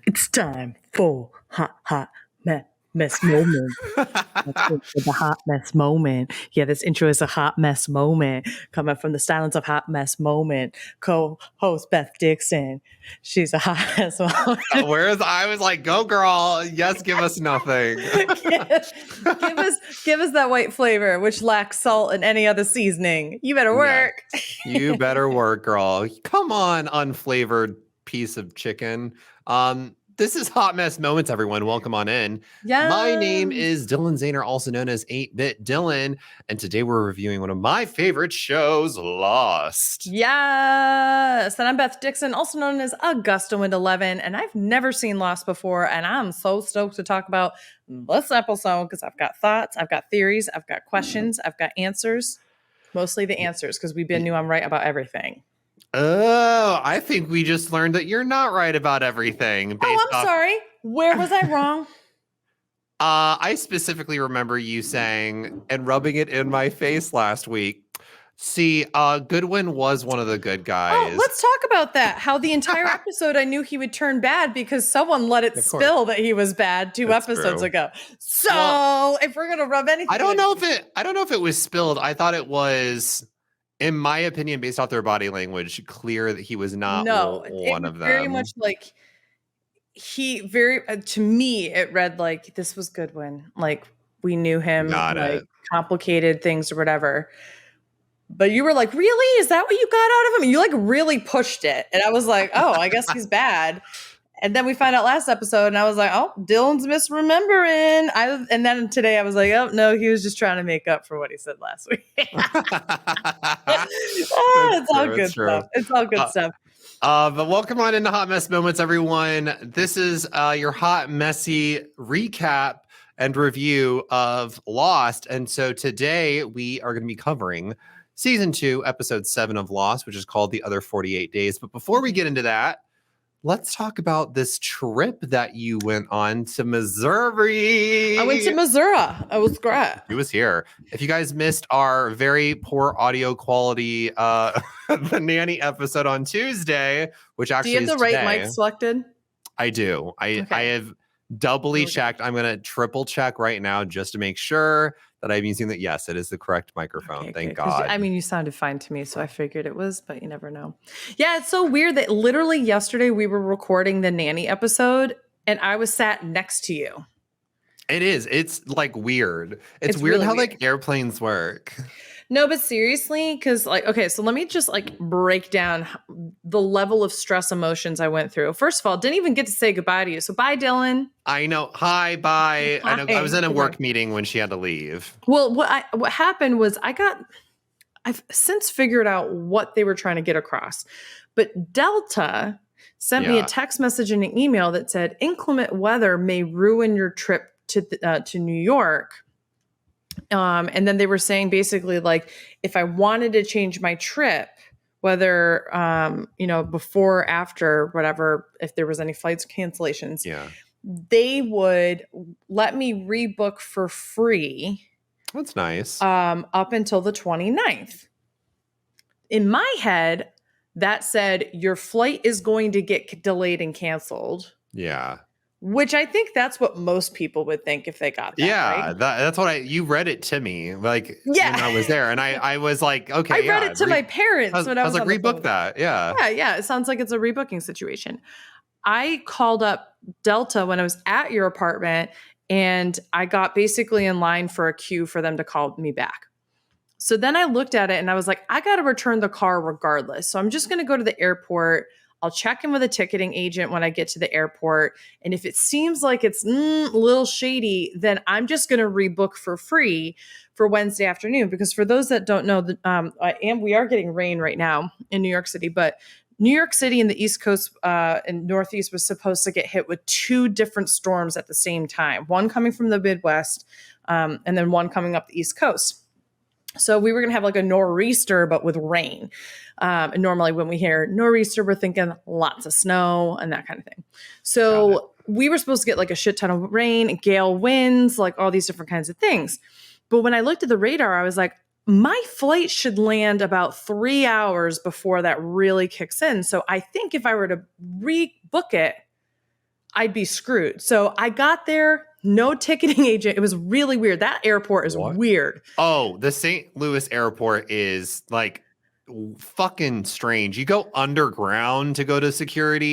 It's time for hot mess moment. The hot mess moment. Yeah, this intro is a hot mess moment coming from the silence of hot mess moment. Co-host Beth Dixon. She's a hot mess moment. Whereas I was like, go girl, yes, give us nothing. give us that white flavor, which lacks salt and any other seasoning. You better work. Yeah. You better work, girl. Come on, unflavored piece of chicken. This is Hot Mess Moments, everyone. Welcome on in. Yeah. My name is Dylan Zahner, also known as 8-Bit Dylan, and today we're reviewing one of my favorite shows, Lost. Yes, and I'm Beth Dixon, also known as AugustaWind11, and I've never seen Lost before, and I'm so stoked to talk about this episode because I've got thoughts, I've got theories, I've got questions, I've got answers, mostly the answers because we've been new I'm right about everything. Oh, I think we just learned that you're not right about everything. Sorry. Where was I wrong? I specifically remember you saying and rubbing it in my face last week. See, Goodwin was one of the good guys. Oh, let's talk about that. How the entire episode I knew he would turn bad because someone let it spill that he was bad two episodes ago. So if we're gonna rub anything, I don't know if it was spilled. I thought it was, in my opinion, based off their body language, clear that he was not one of them. Very much like to me, it read like this was Goodwin. Like we knew him, complicated things or whatever. But you were like, really? Is that what you got out of him? And you like really pushed it. And I was like, oh, I guess he's bad. And then we find out last episode and I was like, oh, Dylan's misremembering. And then today I was like, oh, no, he was just trying to make up for what he said last week. It's all good stuff. It's all good stuff. But welcome on into Hot Mess Moments, everyone. This is your hot, messy recap and review of Lost. And so today we are going to be covering Season 2, Episode 7 of Lost, which is called The Other 48 Days. But before we get into that, let's talk about this trip that you went on to Missouri. I went to Missouri. I was great. He was here. If you guys missed our very poor audio quality, the nanny episode on Tuesday, which actually do you have the right mic selected? I do. I have doubly checked. I'm going to triple check right now just to make sure that I'm using that. Yes, it is the correct microphone. Thank God. I mean, you sounded fine to me, so I figured it was, but you never know. Yeah, it's so weird that literally yesterday we were recording the nanny episode and I was sat next to you. It is. It's like weird. It's weird really how weird. Like airplanes work. No, but seriously, because like, okay, so let me just like break down the level of stress emotions I went through. First of all, didn't even get to say goodbye to you. So bye, Dylan. I know. Hi, bye. Hi. I know. I was in a work meeting when she had to leave. Well, what happened was I've since figured out what they were trying to get across. But Delta sent me a text message and an email that said inclement weather may ruin your trip to New York. And then they were saying basically like, if I wanted to change my trip, whether, before, or after, whatever, if there was any flights cancellations, they would let me rebook for free. That's nice. Up until the 29th. In my head, that said, your flight is going to get delayed and canceled. Yeah. Which I think that's what most people would think if they got that. Yeah, right? That's what you read it to me, like when I was there, and I was like, okay, I read it to my parents when I was like, rebook that, yeah. It sounds like it's a rebooking situation. I called up Delta when I was at your apartment, and I got basically in line for a queue for them to call me back. So then I looked at it, and I was like, I got to return the car regardless. So I'm just going to go to the airport. I'll check in with a ticketing agent when I get to the airport. And if it seems like it's a little shady, then I'm just going to rebook for free for Wednesday afternoon. Because for those that don't know, we are getting rain right now in New York City, but New York City and the East Coast and Northeast was supposed to get hit with two different storms at the same time. One coming from the Midwest and then one coming up the East Coast. So we were going to have like a nor'easter, but with rain. And normally when we hear nor'easter, we're thinking lots of snow and that kind of thing. So we were supposed to get like a shit ton of rain, gale winds, like all these different kinds of things. But when I looked at the radar, I was like, my flight should land about 3 hours before that really kicks in. So I think if I were to rebook it, I'd be screwed. So I got there, no ticketing agent. It was really weird. That airport is What? weird. Oh, the St. Louis airport is like fucking strange. You go underground to go to security.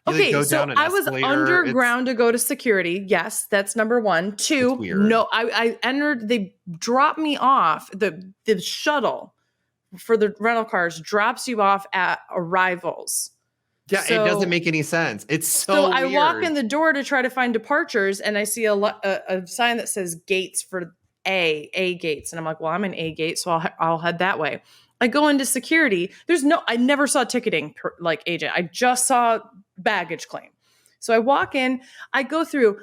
You like Okay, go so down an I was escalator. underground to go to security. Yes, that's number one. It's Two, weird. no, I entered, they dropped me off. The shuttle for the rental cars drops you off at arrivals. Yeah, it So, doesn't make any sense. It's so so I weird. walk in the door to try to find departures, and I see a sign that says gates for A gates, and I'm like, well, I'm an A gate, so I'll head that way. I go into security. I never saw ticketing like agent. I just saw baggage claim. So I walk in. I go through.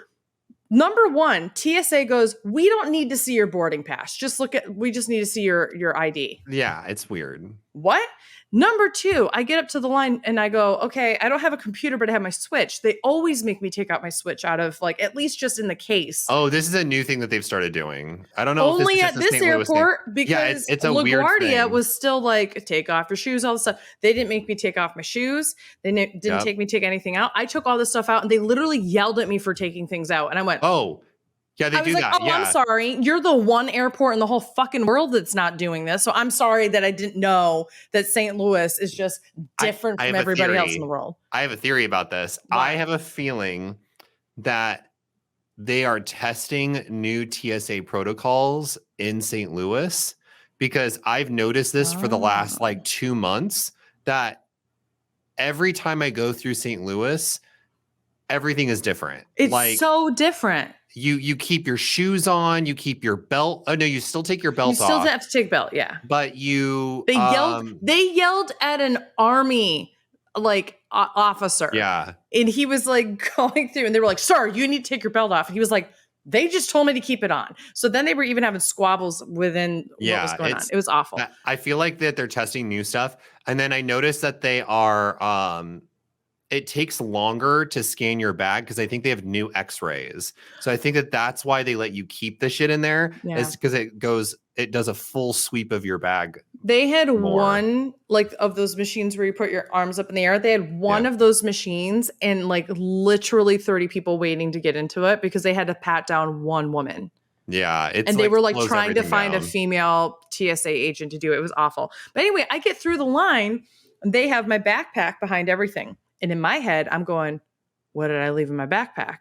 Number one, TSA goes, we don't need to see your boarding pass. We just need to see your ID. Yeah, it's weird. What? Number two, I get up to the line and I go, okay, I don't have a computer, but I have my Switch. They always make me take out my Switch out of like, at least just in the case. Oh, this is a new thing that they've started doing. I don't know Only if at this is this St. Louis thing. airport because it's a weird LaGuardia thing. was still like, take off your shoes, all this stuff. They didn't make me take off my shoes. They didn't take me take anything out. I took all this stuff out and they literally yelled at me for taking things out. And I went, oh, yeah, they do that. Oh, yeah. I'm sorry. You're the one airport in the whole fucking world that's not doing this. So I'm sorry that I didn't know that St. Louis is just different from everybody else in the world. I have a theory about this. Why? I have a feeling that they are testing new TSA protocols in St. Louis because I've noticed this for the last like 2 months that every time I go through St. Louis, everything is different. It's like, so different. You keep your shoes on, you keep your belt. Oh no, you still take your belt off. You still have to take belt, yeah. But they yelled at an army like officer. Yeah. And he was like going through and they were like, "Sir, you need to take your belt off." And he was like, "They just told me to keep it on." So then they were even having squabbles within what was going on. It was awful. I feel like that they're testing new stuff. And then I noticed that they are it takes longer to scan your bag because I think they have new x-rays. So I think that's why they let you keep the shit in there. Yeah. Is because it does a full sweep of your bag. They had one like of those machines where you put your arms up in the air. They had one of those machines and like literally 30 people waiting to get into it because they had to pat down one woman. Yeah. And they were like trying to find a female TSA agent to do it. It was awful. But anyway, I get through the line and they have my backpack behind everything. And in my head, I'm going, what did I leave in my backpack?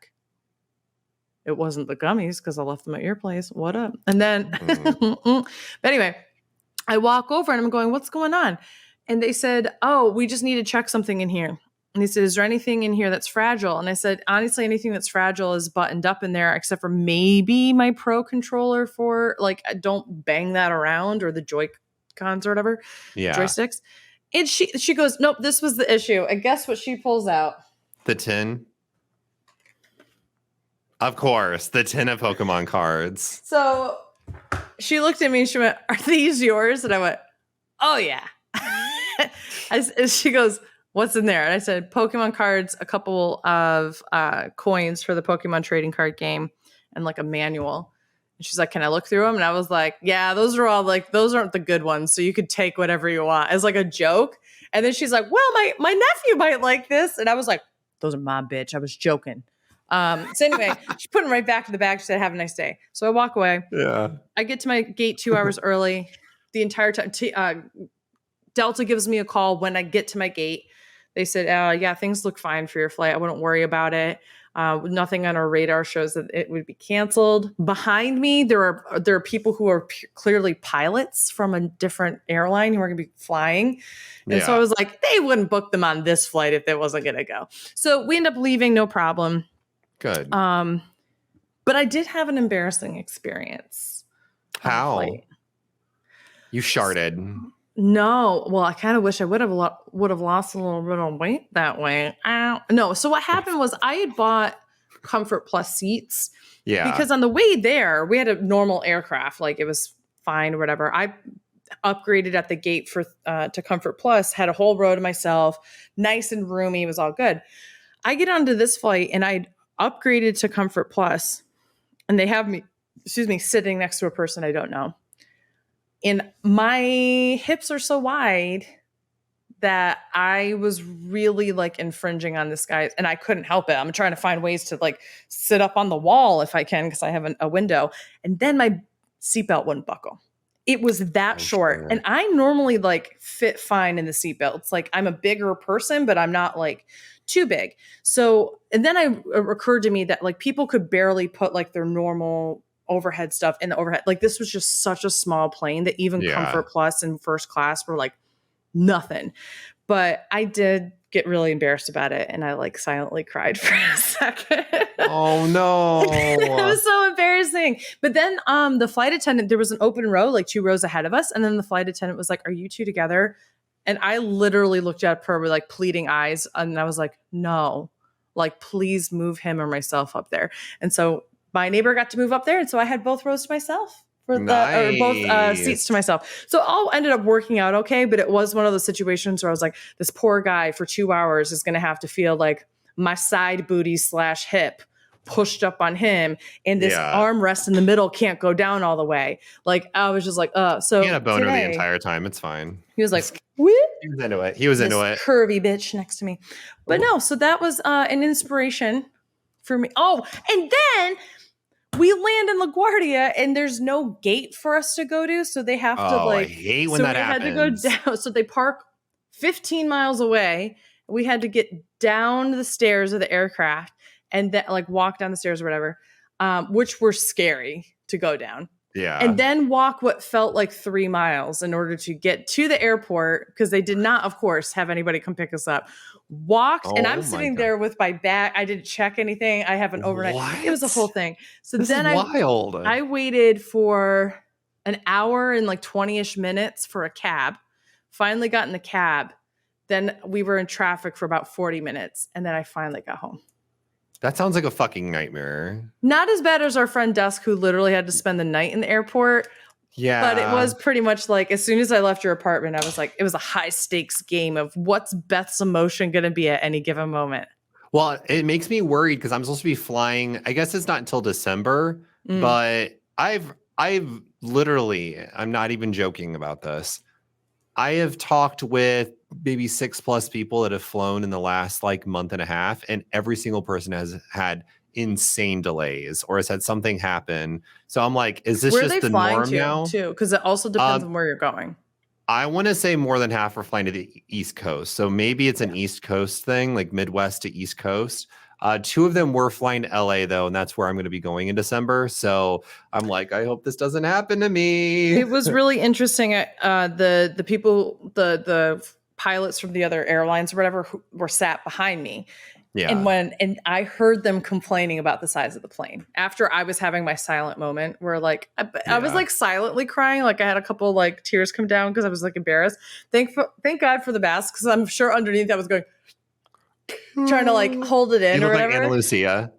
It wasn't the gummies because I left them at your place. What up? And then, but anyway, I walk over and I'm going, what's going on? And they said, oh, we just need to check something in here. And they said, is there anything in here that's fragile? And I said, honestly, anything that's fragile is buttoned up in there, except for maybe my Pro controller for like, don't bang that around or the Joy-Cons or whatever. Yeah. Joysticks. And she goes, nope, this was the issue. And guess what she pulls out? The tin. Of course, the tin of Pokemon cards. So she looked at me and she went, are these yours? And I went, oh, yeah. She goes, what's in there? And I said, Pokemon cards, a couple of coins for the Pokemon trading card game, and like a manual. And she's like, can I look through them? And I was like, yeah, those are all like, those aren't the good ones. So you could take whatever you want as like a joke. And then she's like, well, my nephew might like this. And I was like, those are my bitch. I was joking. So anyway, she put them right back in the bag. She said, have a nice day. So I walk away. Yeah. I get to my gate 2 hours early. The entire time, Delta gives me a call when I get to my gate. They said, yeah, things look fine for your flight. I wouldn't worry about it. Nothing on our radar shows that it would be canceled. Behind me, there are people who are clearly pilots from a different airline who are going to be flying. And so I was like, they wouldn't book them on this flight if they wasn't going to go. So we end up leaving, no problem. Good. But I did have an embarrassing experience. How? You sharted. No. Well, I kind of wish I would have lost a little bit of weight that way. No. So what happened was I had bought Comfort Plus seats. Yeah. Because on the way there, we had a normal aircraft. Like it was fine or whatever. I upgraded at the gate to Comfort Plus, had a whole row to myself, nice and roomy. It was all good. I get onto this flight and I upgraded to Comfort Plus and they have me, sitting next to a person I don't know. And my hips are so wide that I was really like infringing on this guy, and I couldn't help it. I'm trying to find ways to like sit up on the wall if I can because I have a window. And then my seatbelt wouldn't buckle. It was that Oh, short. shit. And I normally like fit fine in the seatbelt. It's like I'm a bigger person, but I'm not like too big. So, and then it occurred to me that like people could barely put like their normal overhead stuff in the overhead. Like this was just such a small plane that even Yeah. Comfort Plus and first class were like nothing. But I did get really embarrassed about it, and I like silently cried for a second. Oh no. It was so embarrassing. But then the flight attendant, there was an open row, like 2 rows ahead of us, and then the flight attendant was like, "Are you two together?" And I literally looked at her with like pleading eyes, and I was like, "No, like please move him or myself up there." And so my neighbor got to move up there, and so I had both rows to myself for or both seats to myself. So all ended up working out okay, but it was one of those situations where I was like, this poor guy for 2 hours is going to have to feel like my side booty / hip pushed up on him, and this armrest in the middle can't go down all the way. Like I was just like, so he had a boner today, the entire time. It's fine. he was like, what? He was into it. He was into it. Curvy bitch next to me. But no, so that was an inspiration for me. Oh, and then we land in LaGuardia and there's no gate for us to go to. So they have to like, I hate when that happens. Had to go down. So they park 15 miles away. We had to get down the stairs of the aircraft and then like walk down the stairs or whatever, which were scary to go down. Yeah. And then walk what felt like 3 miles in order to get to the airport because they did not, of course, have anybody come pick us up. Walked, and I'm sitting there with my bag. I didn't check anything. I have an overnight. What? It was a whole thing. So this then is wild. I waited for an hour and like 20-ish minutes for a cab. Finally got in the cab. Then we were in traffic for about 40 minutes. And then I finally got home. That sounds like a fucking nightmare. Not as bad as our friend Dusk, who literally had to spend the night in the airport. Yeah. But it was pretty much like, as soon as I left your apartment, I was like, it was a high stakes game of what's Beth's emotion going to be at any given moment. Well, it makes me worried because I'm supposed to be flying. I guess it's not until December, but I've literally, I'm not even joking about this. I have talked with maybe 6+ people that have flown in the last like month and a half, and every single person has had insane delays or has had something happen. So I'm like, is this just the norm now? Too, because it also depends on where you're going. I want to say more than half are flying to the East Coast. So maybe it's an East Coast thing, like Midwest to East Coast. 2 of them were flying to LA though, and that's where I'm going to be going in December. So I'm like, I hope this doesn't happen to me. It was really interesting. The people, the pilots from the other airlines or whatever, who were sat behind me. Yeah. And I heard them complaining about the size of the plane after I was having my silent moment where like I was like silently crying. Like I had a couple like tears come down because I was like embarrassed. Thank God for the mask, because I'm sure underneath I was going trying to like hold it in. You or look whatever. Like Ana Lucia.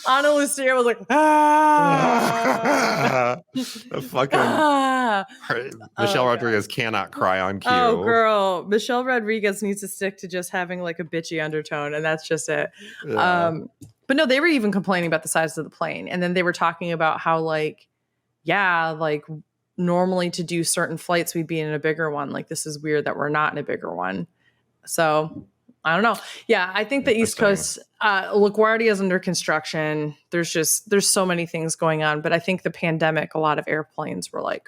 Ana Lucia was like, the fucking Michelle Rodriguez cannot cry on cue. Oh, girl, Michelle Rodriguez needs to stick to just having like a bitchy undertone, and that's just it. Yeah. But no, they were even complaining about the size of the plane, and then they were talking about how like normally to do certain flights we'd be in a bigger one. Like this is weird that we're not in a bigger one. So I don't know. Yeah, I think the East Coast, LaGuardia is under construction. There's so many things going on. But I think the pandemic, a lot of airplanes were like,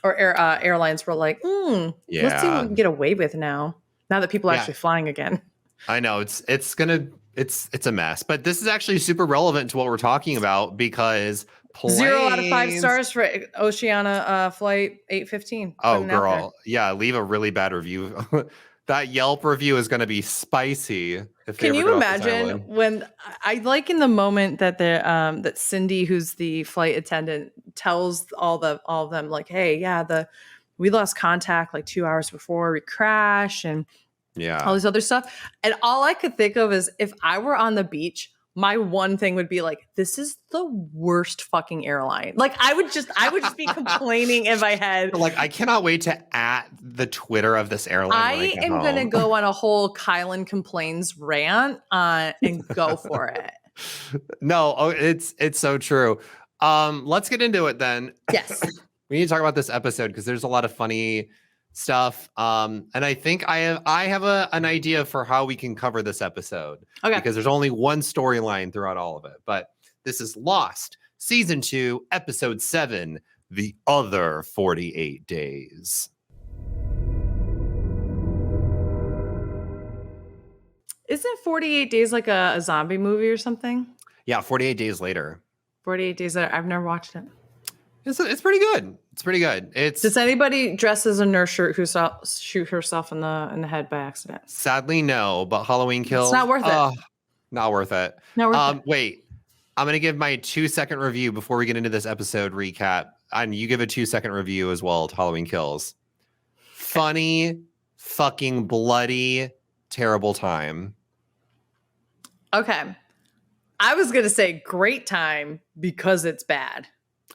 or airlines were like, let's see what we can get away with now that people are actually flying again. I know it's a mess. But this is actually super relevant to what we're talking about because planes, 0 out of 5 stars for Oceana flight 815. Oh, girl. Yeah, leave a really bad review. That Yelp review is going to be spicy. Can you imagine when I like in the moment that that Cindy, who's the flight attendant, tells all of them like, hey, we lost contact like 2 hours before we crashed and all this other stuff. And all I could think of is if I were on the beach, my one thing would be like, this is the worst fucking airline. Like I would just be complaining in my head. Like, I cannot wait to at the Twitter of this airline. I am going to go on a whole Kylan complains rant and go for it. No, it's so true. Let's get into it then. Yes. We need to talk about this episode because there's a lot of funny stuff. And I think I have an idea for how we can cover this episode. Okay. Because there's only one storyline throughout all of it. But this is Lost, Season 2, Episode 7, The Other 48 Days. Isn't 48 Days like a zombie movie or something? Yeah, 48 Days Later. 48 Days Later. I've never watched it. It's pretty good. It's pretty good. Does anybody dress as a nurse who shoot herself in the head by accident? Sadly, no. But Halloween Kills. It's not worth it. Not worth it. Not worth it. Wait. I'm gonna give my 2-second review before we get into this episode recap, and you give a 2-second review as well to Halloween Kills. Funny, fucking bloody, terrible time. Okay. I was gonna say great time because it's bad.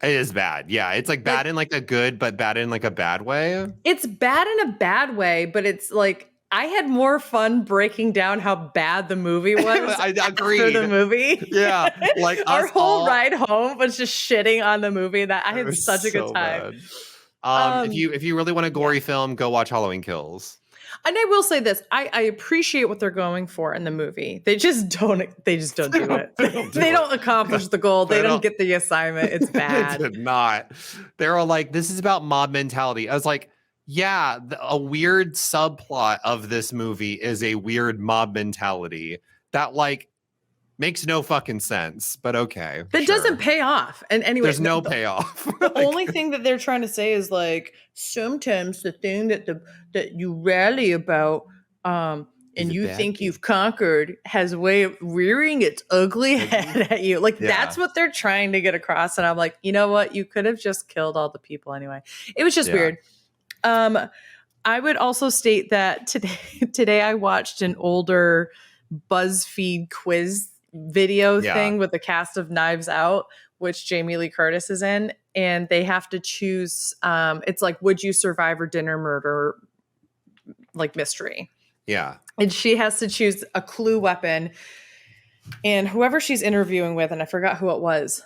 It is bad. Yeah, it's like bad in like a good, but bad in like a bad way. It's bad in a bad way, but it's like I had more fun breaking down how bad the movie was. I agree. After the movie. Yeah, like our whole ride home was just shitting on the movie. That I had such a good time. If you really want a gory film, go watch Halloween Kills. And I will say this: I appreciate what they're going for in the movie. They just don't do it. They don't accomplish the goal. They don't get the assignment. It's bad. They did not. They were like, "This is about mob mentality." I was like, "Yeah, a weird subplot of this movie is a weird mob mentality that like makes no fucking sense." But okay, that doesn't pay off. And anyway, there's no payoff. The only thing that they're trying to say is like sometimes the thing that you rally about and you think you've conquered has a way of rearing its ugly head at you. Like that's what they're trying to get across. And I'm like, you know what? You could have just killed all the people anyway. It was just weird. I would also state that today I watched an older BuzzFeed quiz video thing with the cast of Knives Out, which Jamie Lee Curtis is in, and they have to choose it's like would you survive or dinner murder like mystery. Yeah. And she has to choose a clue weapon, and whoever she's interviewing with, and I forgot who it was,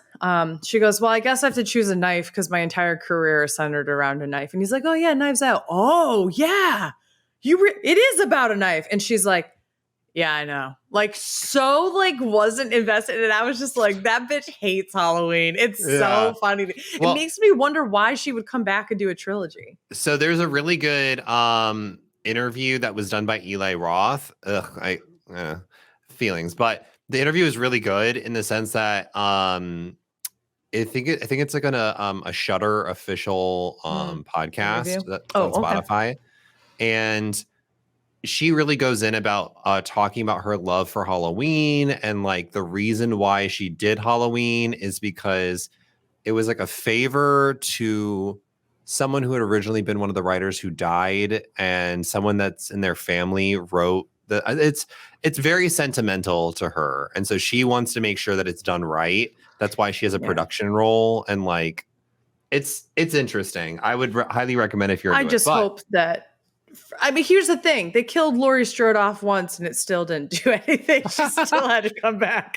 she goes, well, I guess I have to choose a knife because my entire career is centered around a knife. And he's like, oh yeah, Knives Out. Oh yeah, it is about a knife. And she's like, yeah, I know. Like, so, like, wasn't invested. And I was just like, that bitch hates Halloween. It's so funny. It makes me wonder why she would come back and do a trilogy. So there's a really good interview that was done by Eli Roth. Feelings. But the interview is really good in the sense that I think it's like a Shudder official podcast that's on Spotify. And she really goes in about talking about her love for Halloween, and like the reason why she did Halloween is because it was like a favor to someone who had originally been one of the writers who died, and someone that's in their family wrote it's very sentimental to her. And so she wants to make sure that it's done right. That's why she has a production role. And like, it's interesting. I would highly recommend if you're I just hope that, I mean, here's the thing. They killed Laurie Strode off once and it still didn't do anything. She still had to come back.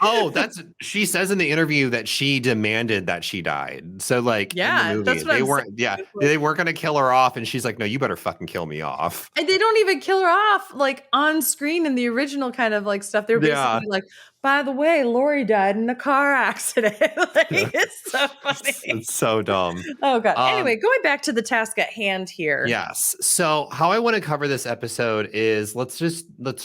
She says in the interview that she demanded that she died. So like, in the movie, that's what they weren't going to kill her off. And she's like, no, you better fucking kill me off. And they don't even kill her off like on screen in the original kind of like stuff. They're basically like, by the way, Laurie died in a car accident. Like, it's so funny. It's so dumb. Oh God. Anyway, going back to the task at hand here. Yes. So how I want to cover this episode is let's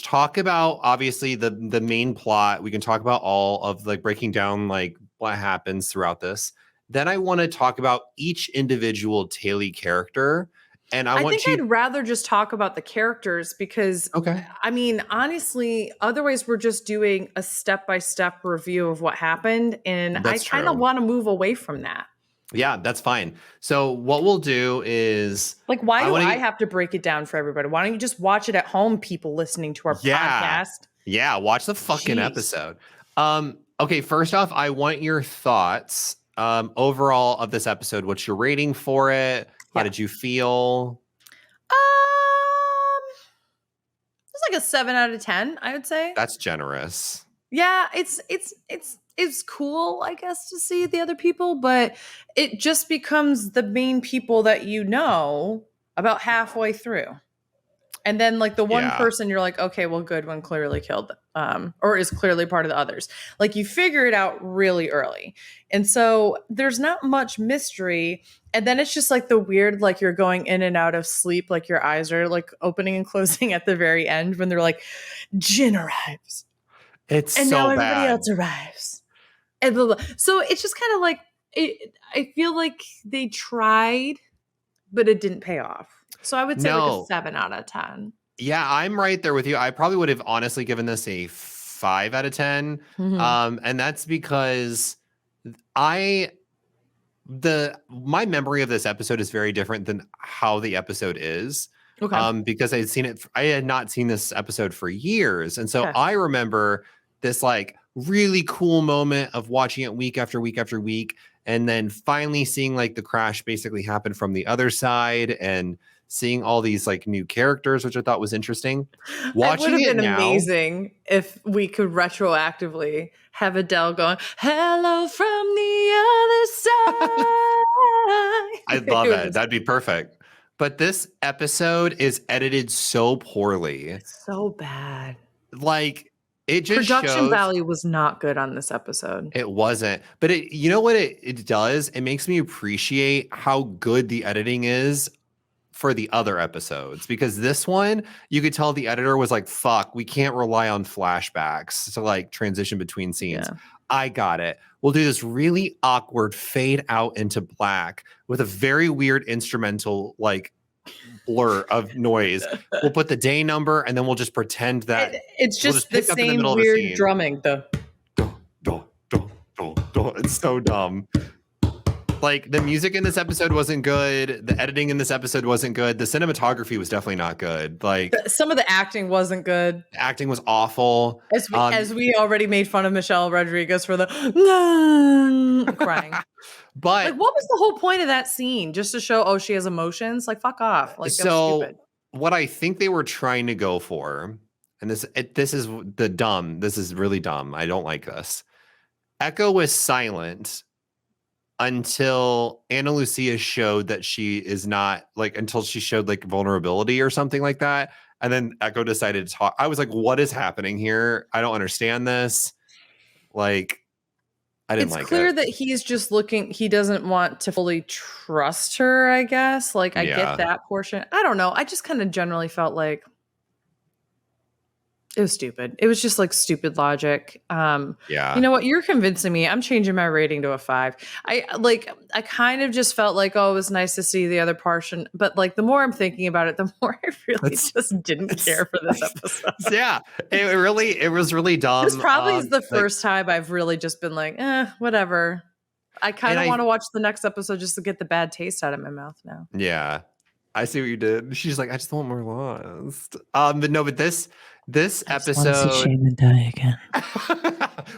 talk about obviously the main plot. We can talk about all of like breaking down like what happens throughout this. Then I want to talk about each individual Taylor character. And I think I'd rather just talk about the characters because, I mean, honestly, otherwise we're just doing a step-by-step review of what happened. And I kind of want to move away from that. Yeah, that's fine. So what we'll do is... Like, why do I have to break it down for everybody? Why don't you just watch it at home, people listening to our podcast? Yeah, watch the fucking episode. Okay, first off, I want your thoughts overall of this episode. What's your rating for it? How did you feel? It's like a 7 out of 10, I would say. That's generous. Yeah, it's it's cool, I guess, to see the other people, but it just becomes the main people that you know about halfway through. And then like the one Yeah. person you're like, okay, well, good one clearly killed or is clearly part of the others. Like you figure it out really early. And so there's not much mystery. And then it's just like the weird, like you're going in and out of sleep, like your eyes are like opening and closing at the very end when they're like, Jin arrives. It's And now so everybody bad. else arrives. And blah, blah. So it's just kind of like I feel like they tried, but it didn't pay off. So I would say like a No. 7 out of 10. Yeah, I'm right there with you. I probably would have honestly given this a 5 out of 10. Mm-hmm. And that's because I my memory of this episode is very different than how the episode is. Okay. Because I had not seen this episode for years. And so Okay. I remember this like really cool moment of watching it week after week after week. And then finally seeing like the crash basically happen from the other side and seeing all these like new characters, which I thought was interesting. It would Watching have it been now, amazing if we could retroactively have Adele going, "Hello from the other side." I'd It love would it. just That'd be perfect. But this episode is edited so poorly. it's so bad. Like it just Production shows value was not good on this episode. it wasn't. But you know what it does? It makes me appreciate how good the editing is for the other episodes, because this one you could tell the editor was like, fuck, we can't rely on flashbacks to like transition between scenes. Yeah. I got it. We'll do this really awkward fade out into black with a very weird instrumental like blur of noise. We'll put the day number and then we'll just pretend that It's we'll just just the pick up in the same middle of a weird scene. drumming. The Duh, duh, duh, duh, duh. It's so dumb. Like the music in this episode wasn't good. The editing in this episode wasn't good. The cinematography was definitely not good. Like some of the acting wasn't good. the acting was awful. As we already made fun of Michelle Rodriguez for the crying. But Like, what was the whole point of that scene? Just to show, oh, she has emotions? Like, fuck off. Like, that was stupid. what I think they were trying to go for, and this is really dumb. I don't like this. Echo was silent until Ana Lucia showed that she is not like until she showed like vulnerability or something like that. And then Echo decided to talk. I was like, what is happening here? I don't understand this. Like, I didn't like it. It's clear that he's just he doesn't want to fully trust her, I guess. Like, I get that portion. I don't know. I just kind of generally felt like it was stupid. It was just like stupid logic. Yeah. You know what? You're convincing me. I'm changing my rating to a 5. I kind of just felt like, oh, it was nice to see the other portion. But like the more I'm thinking about it, the more I really just didn't care for this episode. Yeah. It was really dumb. This probably is the first time I've really just been like, whatever. I kind of want to watch the next episode just to get the bad taste out of my mouth now. Yeah. I see what you did. She's like, I just want more Lost. But this episode, want to see Shaman die again.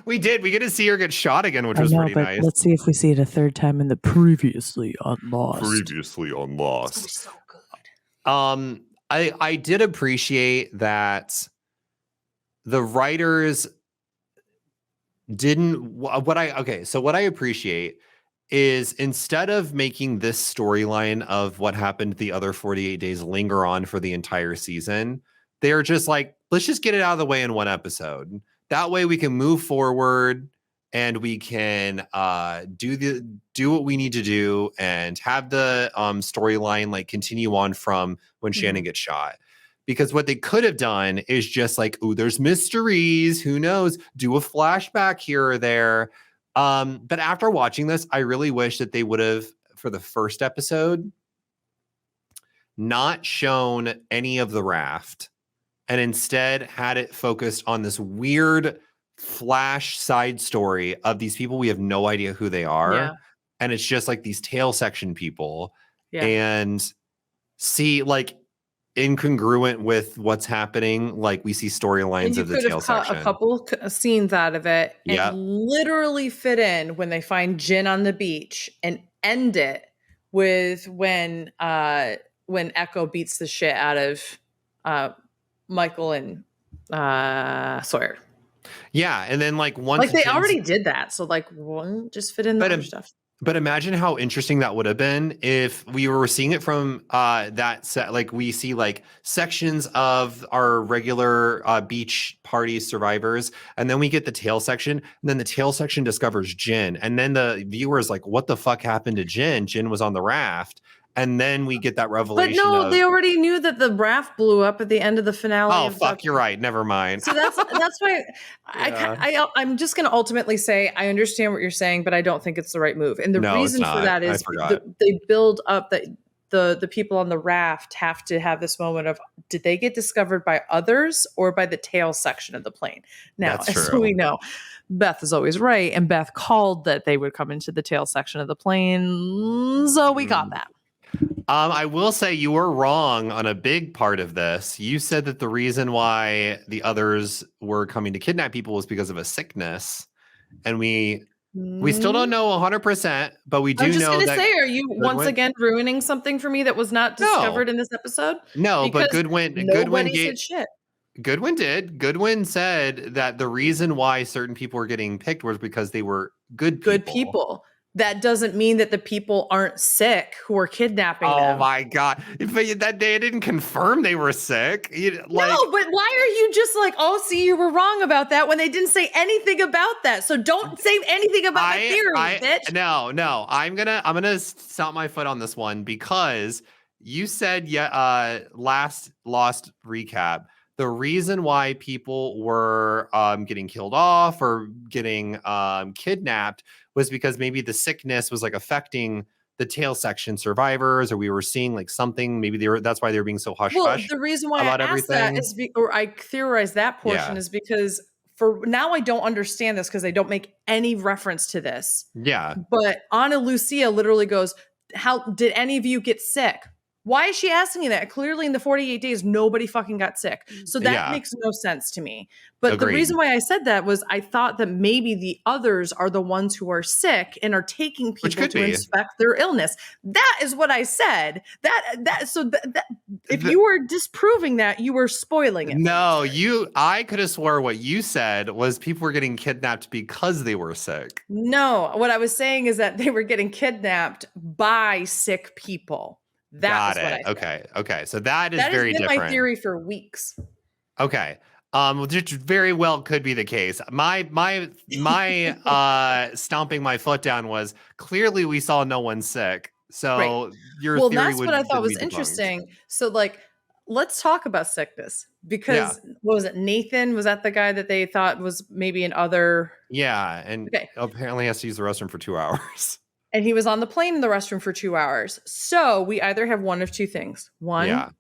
we did. We get to see her get shot again, which was pretty nice. Let's see if we see it a third time in the previously on Lost. Previously on Lost. So good. I did appreciate that the writers didn't what I appreciate is instead of making this storyline of what happened the other 48 days linger on for the entire season, they're just like, let's just get it out of the way in one episode. That way we can move forward and we can do what we need to do and have the storyline like continue on from when Shannon gets shot. Because what they could have done is just like, oh, there's mysteries. Who knows? Do a flashback here or there. But after watching this, I really wish that they would have, for the first episode, not shown any of the raft and instead had it focused on this weird flash side story of these people. We have no idea who they are. Yeah. And it's just like these tail section people. Yeah. And see, like, incongruent with what's happening, like we see storylines of the tail section. A couple scenes out of it and literally fit in when they find Jin on the beach and end it with when Echo beats the shit out of Michael and Sawyer. Yeah, and then like once Like they Jin's, already did that. So like just fit in the but other stuff. but imagine how interesting that would have been if we were seeing it from that set. Like we see like sections of our regular beach party survivors, and then we get the tail section, and then the tail section discovers Jin, and then the viewer is like, "What the fuck happened to Jin? Jin was on the raft." And then we get that But revelation no, of, they already knew that the raft blew up at the end of the finale oh of the. fuck, you're right. Never mind. So that's why Yeah. I'm just going to ultimately say I understand what you're saying, but I don't think it's the right move. And the No, it's reason for not. that I is forgot. they build up that the people on the raft have to have this moment of, did they get discovered by others or by the tail section of the plane? Now, That's as true. we know, Beth is always right, and Beth called that they would come into the tail section of the plane, so we got that. I will say you were wrong on a big part of this. You said that the reason why the others were coming to kidnap people was because of a sickness, and we still don't know 100%, but we I was do just know going to that say, are you once Goodwin, again ruining something for me that was not discovered in this episode? no, but Because nobody said shit. Goodwin did. Goodwin said that the reason why certain people were getting picked was because they were good people. Good people. That doesn't mean that the people aren't sick who are kidnapping Oh them. my god! But that day, it didn't confirm they were sick. No, but why are you just like, oh, see, you were wrong about that when they didn't say anything about that? So don't say anything about my theory, bitch. No. I'm gonna stomp my foot on this one because you said last Lost recap. The reason why people were getting killed off or getting kidnapped was because maybe the sickness was like affecting the tail section survivors, or we were seeing like something. Maybe that's why they were being so hush hush. The reason why about I asked everything. that is, or I theorized that portion is because for now I don't understand this because they don't make any reference to this. Yeah. But Ana Lucia literally goes, "How did any of you get sick?" Why is she asking you that? Clearly, in the 48 days, nobody fucking got sick. So that makes no sense to me. But the reason why I said that was I thought that maybe the others are the ones who are sick and are taking people to inspect their illness. That is what I said. If you were disproving that, you were spoiling it. No, I could have swore what you said was people were getting kidnapped because they were sick. No, what I was saying is that they were getting kidnapped by sick people. Got it. Okay. So that is very different. That has been my theory for weeks. Okay. Which very well could be the case. My stomping my foot down was clearly we saw no one sick. So your theory that's what I thought was interesting. So like, let's talk about sickness because what was it? Nathan, was that the guy that they thought was maybe an other? Yeah, and apparently has to use the restroom for 2 hours. And he was on the plane in the restroom for 2 hours. So we either have one of two things. One,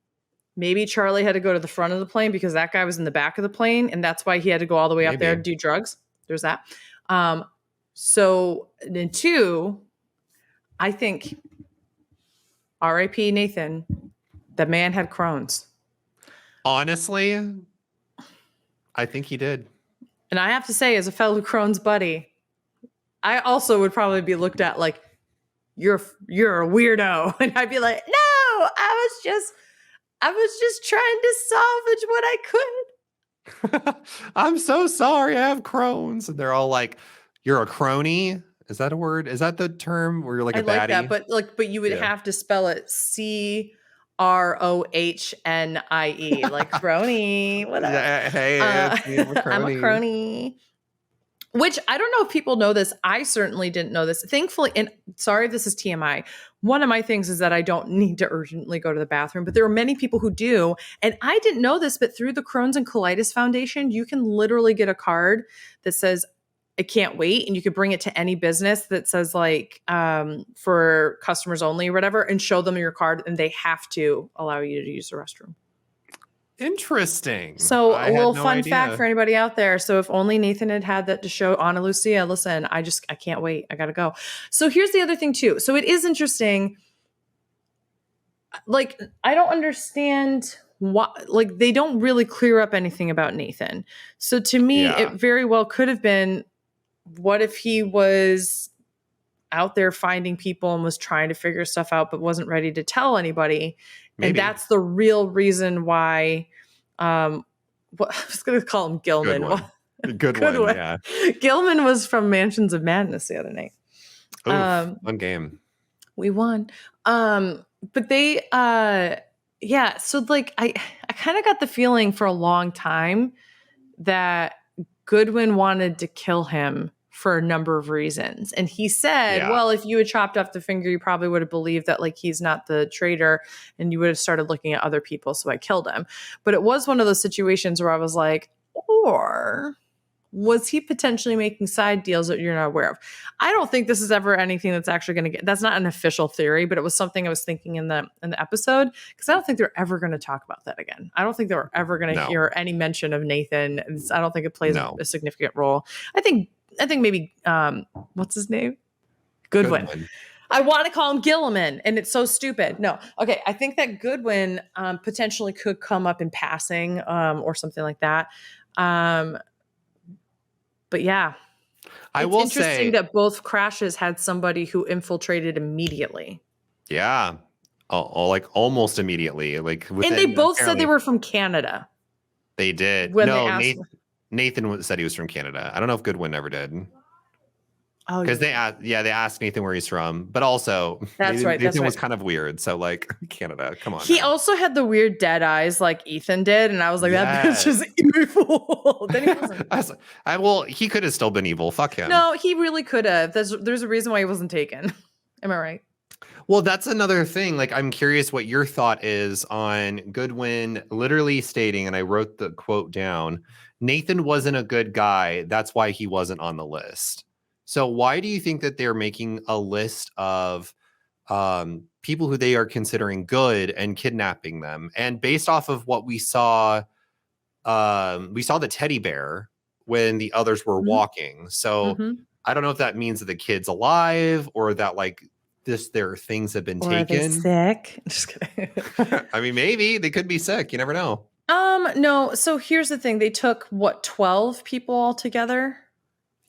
maybe Charlie had to go to the front of the plane because that guy was in the back of the plane. And that's why he had to go all the way up there to do drugs. There's that. So then two, I think R.I.P. Nathan, the man had Crohn's. Honestly, I think he did. And I have to say, as a fellow Crohn's buddy, I also would probably be looked at like, you're a weirdo. And I'd be like, no, I was just trying to salvage what I could. I'm so sorry, I have Crohn's. And they're all like, you're a crony? Is that a word? Is that the term where you're like a baddie? I like that, but you would have to spell it CROHNIE, like crony. Whatever. Hey, I'm a crony. Which I don't know if people know this. I certainly didn't know this. Thankfully, and sorry if this is TMI, one of my things is that I don't need to urgently go to the bathroom, but there are many people who do. And I didn't know this, but through the Crohn's and Colitis Foundation, you can literally get a card that says, I can't wait. And you could bring it to any business that says like for customers only or whatever, and show them your card and they have to allow you to use the restroom. Interesting. So a little fun fact for anybody out there. So if only Nathan had that to show Ana Lucia, listen, I can't wait. I got to go. So here's the other thing too. So it is interesting. Like, I don't understand why, like they don't really clear up anything about Nathan. So to me, it very well could have been, what if he was out there finding people and was trying to figure stuff out, but wasn't ready to tell anybody. Maybe. And that's the real reason why, I was going to call him Gilman. Good one. Yeah. Gilman was from Mansions of Madness the other night. Oof, fun game. We won. But they yeah, so like I kind of got the feeling for a long time that Goodwin wanted to kill him for a number of reasons. And he said, Yeah. well, if you had chopped off the finger, you probably would have believed that like he's not the traitor and you would have started looking at other people. So I killed him. But it was one of those situations where I was like, or was he potentially making side deals that you're not aware of? I don't think this is ever anything that's actually going to get, that's not an official theory, but it was something I was thinking in the episode, because I don't think they're ever going to talk about that again. I don't think they're ever going to hear any mention of Nathan. I don't think it plays a significant role. I think maybe, what's his name? Goodwin. I want to call him Gilliman, and it's so stupid. No. Okay. I think that Goodwin potentially could come up in passing or something like that. But yeah, I will say interesting that both crashes had somebody who infiltrated immediately. Yeah. Like almost immediately. Like and they both said they were from Canada. They did. When no, they Nathan said he was from Canada. I don't know if Goodwin ever did. Oh, because they asked Nathan where he's from, but also Nathan was kind of weird. So like Canada, come on. He also had the weird dead eyes like Ethan did, and I was like, that bitch is evil. Then he wasn't. Well, he could have still been evil. Fuck him. No, he really could have. There's a reason why he wasn't taken. Am I right? Well, that's another thing. Like, I'm curious what your thought is on Goodwin literally stating, and I wrote the quote down, Nathan wasn't a good guy. That's why he wasn't on the list. So why do you think that they're making a list of people who they are considering good and kidnapping them? And based off of what we saw the teddy bear when the others were walking. So I don't know if that means that the kid's alive or that like their things have been taken. Are they sick? Just kidding. I mean, maybe they could be sick. You never know. No. So here's the thing. They took 12 people altogether?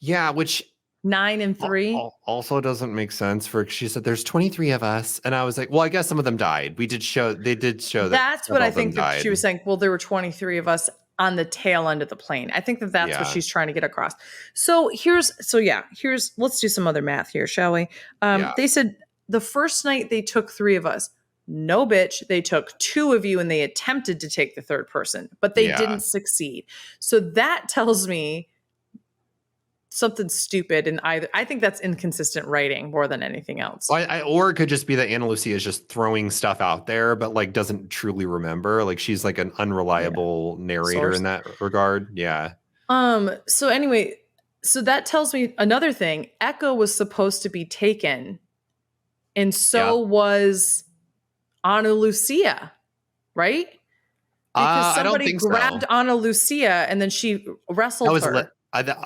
Yeah, which 9 and 3 also doesn't make sense. She said there's 23 of us, and I was like, well, I guess some of them died. They did show that. That's what I think that she was saying. Well, there were 23 of us on the tail end of the plane. I think that's what she's trying to get across. So let's do some other math here, shall we? They said the first night they took 3 of us. No, bitch. They took 2 of you and they attempted to take the third person, but they didn't succeed. So that tells me something stupid, and I think that's inconsistent writing more than anything else. Or it could just be that Ana Lucia is just throwing stuff out there, but like doesn't truly remember. Like she's like an unreliable narrator in that regard. Yeah. So anyway, so that tells me another thing. Echo was supposed to be taken, and so was Ana Lucia, right? Because somebody grabbed Ana Lucia and then she wrestled her. That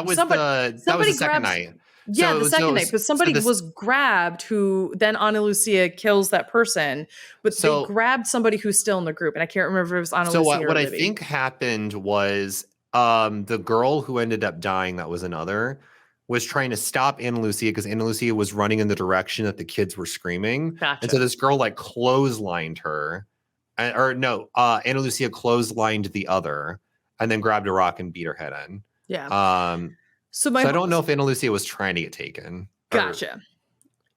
was the second night. Yeah, the second night. But somebody was grabbed who then Ana Lucia kills that person. But they grabbed somebody who's still in the group. And I can't remember if it was Ana Lucia or what Libby. I think happened was the girl who ended up dying, that was another, was trying to stop Ana Lucia because Ana Lucia was running in the direction that the kids were screaming. Gotcha. And so this girl like clotheslined her. Ana Lucia clotheslined the other. And then grabbed a rock and beat her head in. Yeah. So I don't know if Ana Lucia was trying to get taken. Gotcha.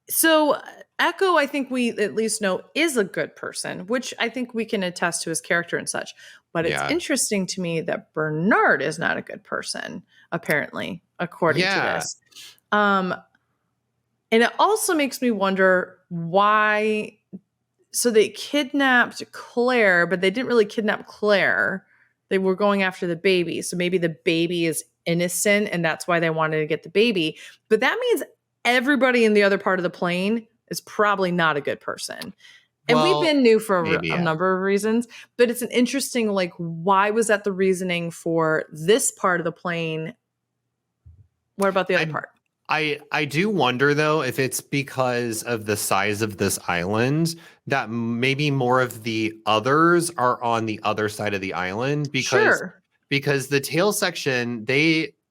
So Echo, I think we at least know is a good person, which I think we can attest to his character and such. But it's interesting to me that Bernard is not a good person, apparently, according to this. And it also makes me wonder why. So they kidnapped Claire, but they didn't really kidnap Claire. They were going after the baby. So maybe the baby is innocent and that's why they wanted to get the baby. But that means everybody in the other part of the plane is probably not a good person. And we've been new for a number of reasons. But it's an interesting, like, why was that the reasoning for this part of the plane? What about the other part? I do wonder, though, if it's because of the size of this island that maybe more of the others are on the other side of the island because the tail section,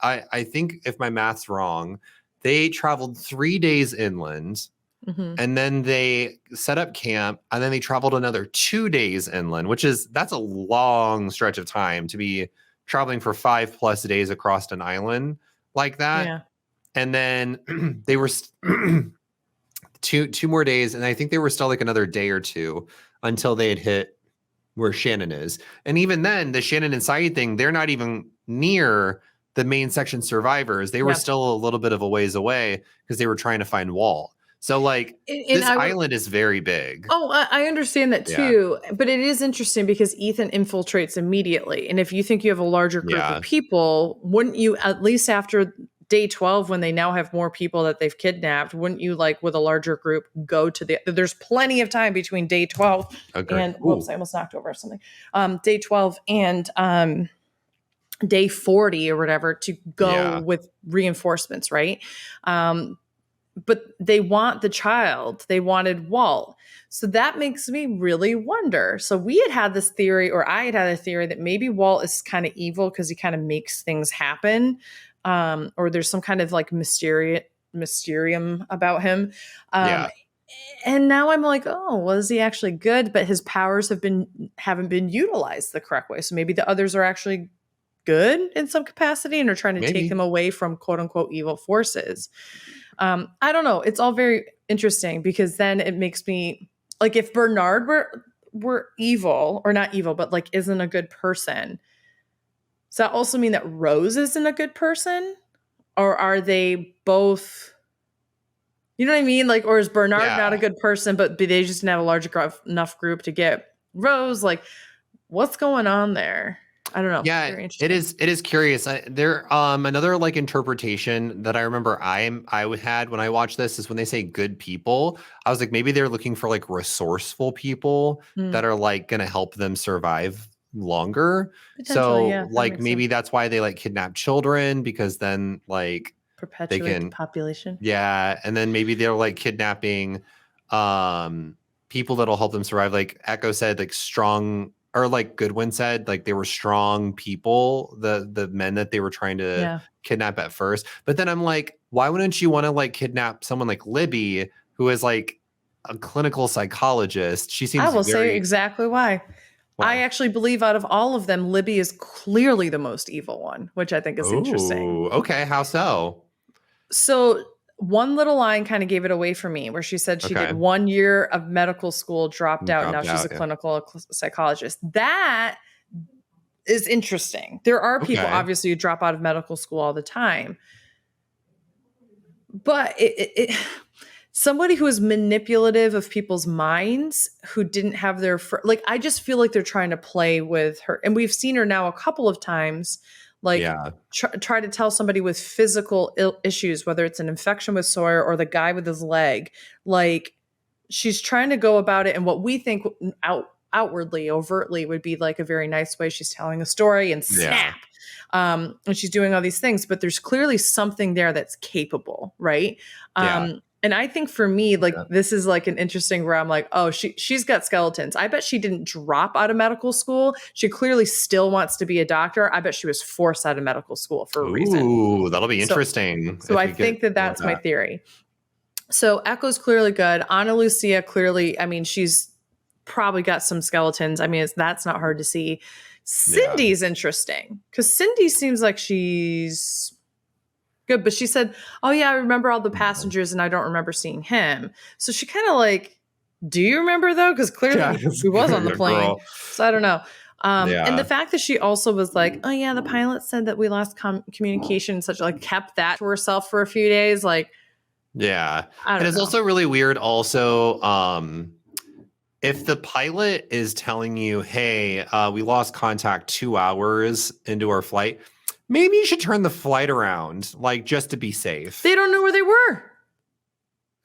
I think if my math's wrong, they traveled 3 days inland and then they set up camp and then they traveled another 2 days inland, that's a long stretch of time to be traveling for 5+ days across an island like that. Yeah. And then they were two more days, and I think they were still like another day or two until they had hit where Shannon is. And even then, the Shannon and Saeed thing, they're not even near the main section survivors. They were still a little bit of a ways away because they were trying to find Walt. So like this island is very big. Oh, I understand that too. Yeah. But it is interesting because Ethan infiltrates immediately. And if you think you have a larger group of people, wouldn't you, at least after day 12, when they now have more people that they've kidnapped, wouldn't you, like with a larger group, go to there's plenty of time between day 12 and whoops, I almost knocked over something. Day 12 and day 40 or whatever to go with reinforcements, right? But they want the child. They wanted Walt. So that makes me really wonder. So we had this theory, or I had a theory, that maybe Walt is kind of evil because he kind of makes things happen. Or there's some kind of like mysterium about him. And now I'm like, oh, was he actually good? But his powers haven't been utilized the correct way. So maybe the others are actually good in some capacity and are trying to take them away from quote unquote evil forces. I don't know. It's all very interesting because then it makes me like, if Bernard were evil, or not evil, but like isn't a good person, does that also mean that Rose isn't a good person? Or are they both, you know what I mean? Like, or is Bernard not a good person, but they just didn't have a large enough group to get Rose? Like, what's going on there? I don't know. Yeah, it is curious. There another like interpretation that I remember I had when I watched this is when they say good people, I was like, maybe they're looking for like resourceful people that are like going to help them survive longer. So like maybe that's why they like kidnap children, because then like perpetuate the population. Yeah, and then maybe they're like kidnapping people that'll help them survive. Like Echo said, like strong, or like Goodwin said, like they were strong people, the men that they were trying to kidnap at first. But then I'm like, why wouldn't you want to like kidnap someone like Libby, who is like a clinical psychologist? She seems I will say exactly why. I actually believe out of all of them, Libby is clearly the most evil one, which I think is interesting. Okay, how so? So one little line kind of gave it away for me, where she said she did 1 year of medical school, dropped out. Now she's a clinical psychologist. That is interesting. There are people, obviously, who drop out of medical school all the time. But somebody who is manipulative of people's minds, who didn't have their, like, I just feel like they're trying to play with her. And we've seen her now a couple of times, like try to tell somebody with physical issues, whether it's an infection with Sawyer or the guy with his leg, like she's trying to go about it in what we think outwardly, overtly would be like a very nice way. She's telling a story and snap. And she's doing all these things, but there's clearly something there that's capable, right? And I think for me, like, this is like an interesting where I'm like, oh, she's got skeletons. I bet she didn't drop out of medical school. She clearly still wants to be a doctor. I bet she was forced out of medical school for a reason. Ooh, that'll be interesting. So I think that's my theory. So Echo's clearly good. Ana Lucia clearly, I mean, she's probably got some skeletons. I mean, that's not hard to see. Cindy's interesting because Cindy seems like she's good, but she said, oh yeah, I remember all the passengers and I don't remember seeing him. So she kind of like, do you remember though? Because clearly he was on the plane. So I don't know. And the fact that she also was like, oh yeah, the pilot said that we lost communication and such, like kept that to herself for a few days. Like, and it's also really weird also, if the pilot is telling you, hey, we lost contact 2 hours into our flight, maybe you should turn the flight around, like, just to be safe. They don't know where they were.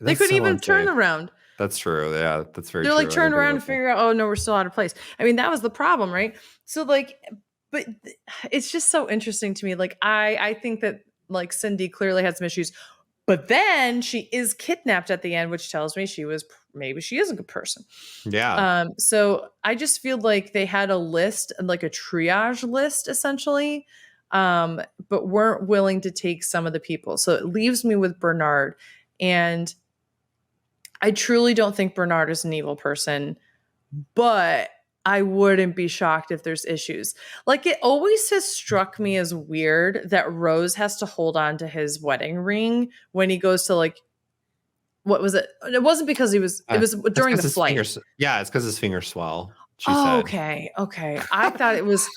They couldn't even turn around. That's true. Yeah, that's very true. They're like, turn around and figure out, oh, no, we're still out of place. I mean, that was the problem, right? So, like, but it's just so interesting to me. Like, I think that, like, Cindy clearly had some issues. But then she is kidnapped at the end, which tells me maybe she is a good person. Yeah. So I just feel like they had a list, like a triage list, essentially, but weren't willing to take some of the people. So it leaves me with Bernard. And I truly don't think Bernard is an evil person, but I wouldn't be shocked if there's issues. Like, it always has struck me as weird that Rose has to hold on to his wedding ring when he goes to, like, what was it? It wasn't because it was It's during 'cause the his flight. fingers. Yeah, it's because his fingers swell. She Oh, said. okay. Okay. I thought it was,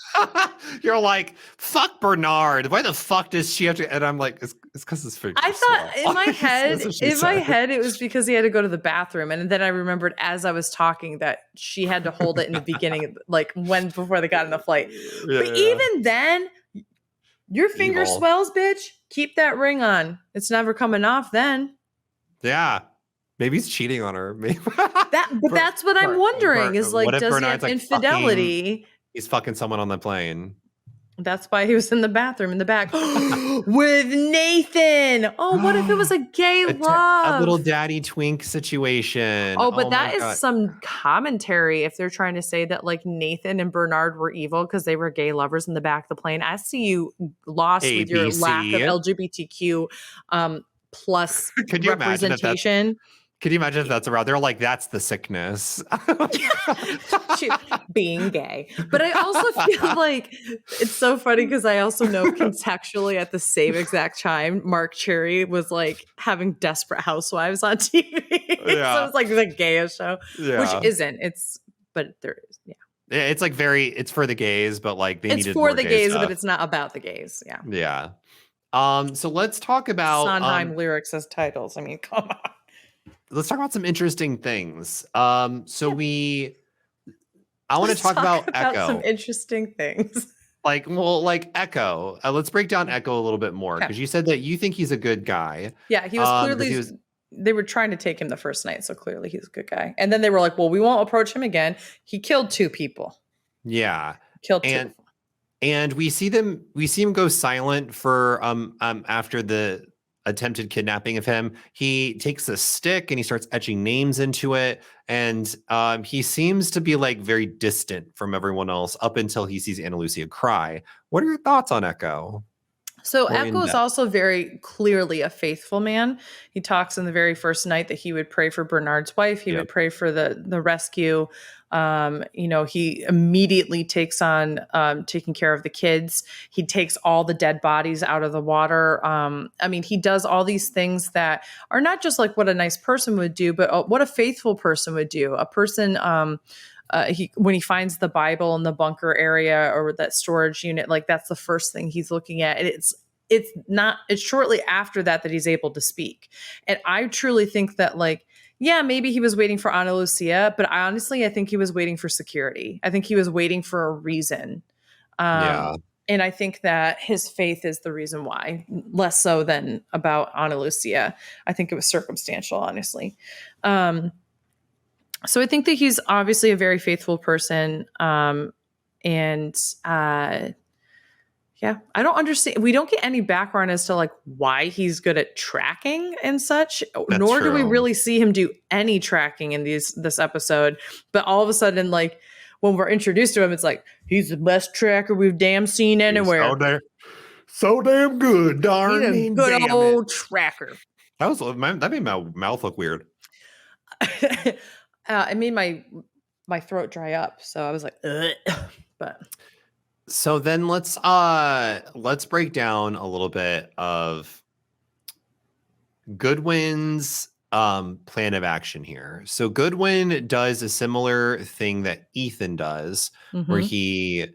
You're like, fuck Bernard. Why the fuck does she have to? And I'm like, it's because his fingers I thought swell. in my head, That's what she said. it was because he had to go to the bathroom. And then I remembered as I was talking that she had to hold it in the beginning, like before they got in the flight. But Yeah. even then, your finger Evil. swells, bitch. Keep that ring on. It's never coming off then. Yeah. Maybe he's cheating on her. Maybe. That's what I'm wondering is like, what if does he Bernard's have like infidelity? he's fucking someone on the plane. That's why he was in the bathroom in the back with Nathan. Oh, what if it was a gay A love? little daddy twink situation. Oh, but that my is God. some commentary if they're trying to say that like Nathan and Bernard were evil because they were gay lovers in the back of the plane. I see you lost with your lack of LGBTQ plus Could you imagine if representation. Could you imagine if that's around? They're like, that's the sickness. Being gay. But I also feel like it's so funny because I also know contextually at the same exact time, Mark Cherry was like having Desperate Housewives on TV. Yeah. So it's like the gayest show, Yeah. which isn't. But there is. Yeah. It's like it's for the gays, but like they It's needed for more the gay gays, stuff. but it's not about the gays. Yeah. Yeah. So let's talk about Sondheim lyrics as titles. I mean, come on. Let's talk about some interesting things. I want to talk about Echo. Some interesting things. Like Echo. Let's break down Echo a little bit more because you said that you think he's a good guy. Yeah, he was clearly. They were trying to take him the first night, so clearly he's a good guy. And then they were like, "Well, we won't approach him again." He killed 2 people. Yeah, killed 2. And we see him go silent for after the attempted kidnapping of him. He takes a stick and he starts etching names into it, and he seems to be like very distant from everyone else up until he sees Ana Lucia cry. What are your thoughts on Echo? So Echo is also very clearly a faithful man. He talks in the very first night that he would pray for Bernard's wife. He would pray for the rescue. He immediately takes on taking care of the kids. He takes all the dead bodies out of the water. He does all these things that are not just like what a nice person would do, but what a faithful person would do. A person, when he finds the Bible in the bunker area or that storage unit, like that's the first thing he's looking at. And it's shortly after that he's able to speak. And I truly think that maybe he was waiting for Ana Lucia, but I think he was waiting for security. I think he was waiting for a reason. And I think that his faith is the reason why, less so than about Ana Lucia. I think it was circumstantial, honestly. So I think that he's obviously a very faithful person. I don't understand. We don't get any background as to like why he's good at tracking and such, nor do we really see him do any tracking in this episode. But all of a sudden, like when we're introduced to him, it's like, he's the best tracker we've damn seen anywhere. So damn good, darn. He's a good old tracker. That made my mouth look weird. It made my throat dry up, so I was like, ugh. But so then let's break down a little bit of Goodwin's plan of action here. So Goodwin does a similar thing that Ethan does, where he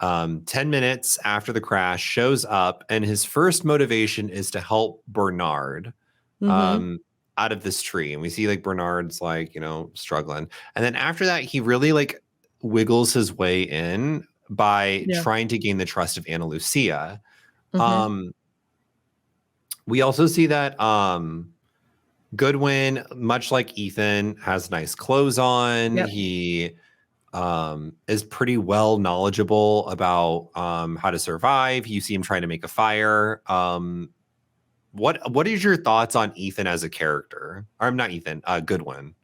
10 minutes after the crash shows up, and his first motivation is to help Bernard out of this tree. And we see like Bernard's like, struggling. And then after that, he really like wiggles his way in by trying to gain the trust of Ana Lucia. We also see that Goodwin, much like Ethan, has nice clothes on. Yep. He is pretty well knowledgeable about how to survive. You see him trying to make a fire. What is your thoughts on Ethan as a character? Or not Ethan, Goodwin.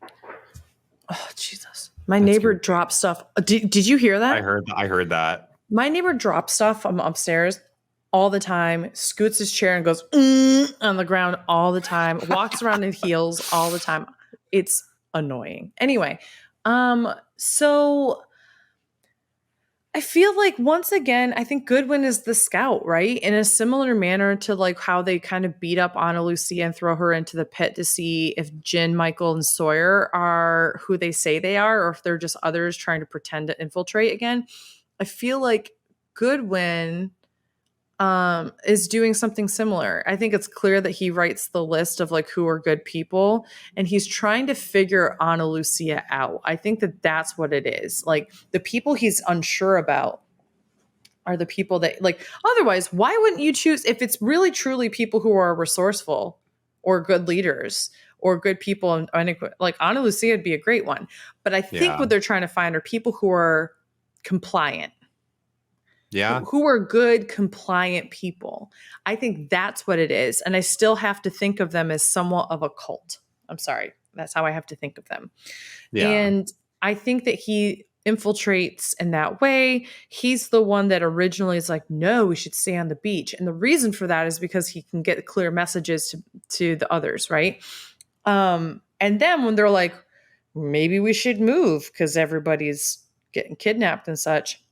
Oh, Jesus. My neighbor dropped stuff. Did you hear that? I heard that. My neighbor drops stuff from upstairs all the time, scoots his chair and goes on the ground all the time, walks around in heels all the time. It's annoying. Anyway, so I feel like once again, I think Goodwin is the scout, right? In a similar manner to like how they kind of beat up Ana Lucia and throw her into the pit to see if Jin, Michael, and Sawyer are who they say they are, or if they're just others trying to pretend to infiltrate again. I feel like Goodwin is doing something similar. I think it's clear that he writes the list of like who are good people, and he's trying to figure Ana Lucia out. I think that that's what it is. Like the people he's unsure about are the people that like, otherwise, why wouldn't you choose if it's really truly people who are resourceful or good leaders or good people? And like Ana Lucia would be a great one. But I think what they're trying to find are people who are compliant. Yeah. Who are good, compliant people. I think that's what it is. And I still have to think of them as somewhat of a cult. I'm sorry. That's how I have to think of them. Yeah. And I think that he infiltrates in that way. He's the one that originally is like, no, we should stay on the beach. And the reason for that is because he can get clear messages to the others, right? And then when they're like, maybe we should move because everybody's getting kidnapped and such,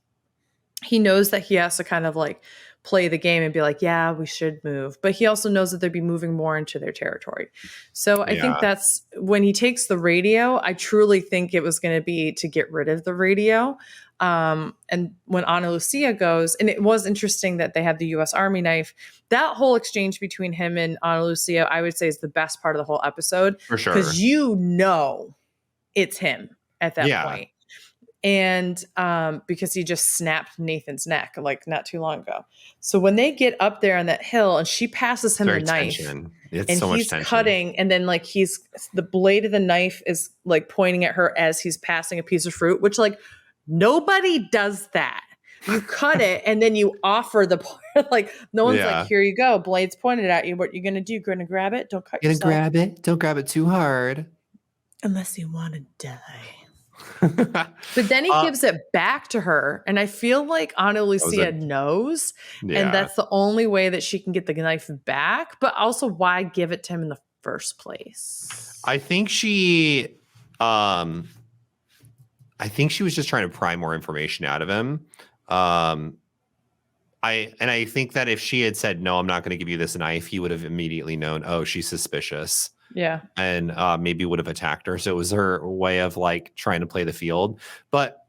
he knows that he has to kind of like play the game and be like, yeah, we should move. But he also knows that they'd be moving more into their territory. So I think that's when he takes the radio, I truly think it was going to be to get rid of the radio. And when Ana Lucia goes, and it was interesting that they had the US Army knife, that whole exchange between him and Ana Lucia, I would say is the best part of the whole episode. For sure. Because it's him at that point. And because he just snapped Nathan's neck like not too long ago. So when they get up there on that hill and she passes him the knife, it's so much he's tension. cutting, and then like the blade of the knife is like pointing at her as he's passing a piece of fruit, which like nobody does that. You cut it and then you offer the like no one's like, here you go, blade's pointed at you. What you gonna do? You're gonna grab it? Don't cut yourself. Grab it. Don't grab it too hard. Unless you want to die. But then he gives it back to her, and I feel like Ana Lucia knows, and that's the only way that she can get the knife back. But also, why give it to him in the first place? I think she was just trying to pry more information out of him. I think that if she had said no, I'm not going to give you this knife, he would have immediately known, oh, she's suspicious. Yeah. And maybe would have attacked her. So it was her way of like trying to play the field. But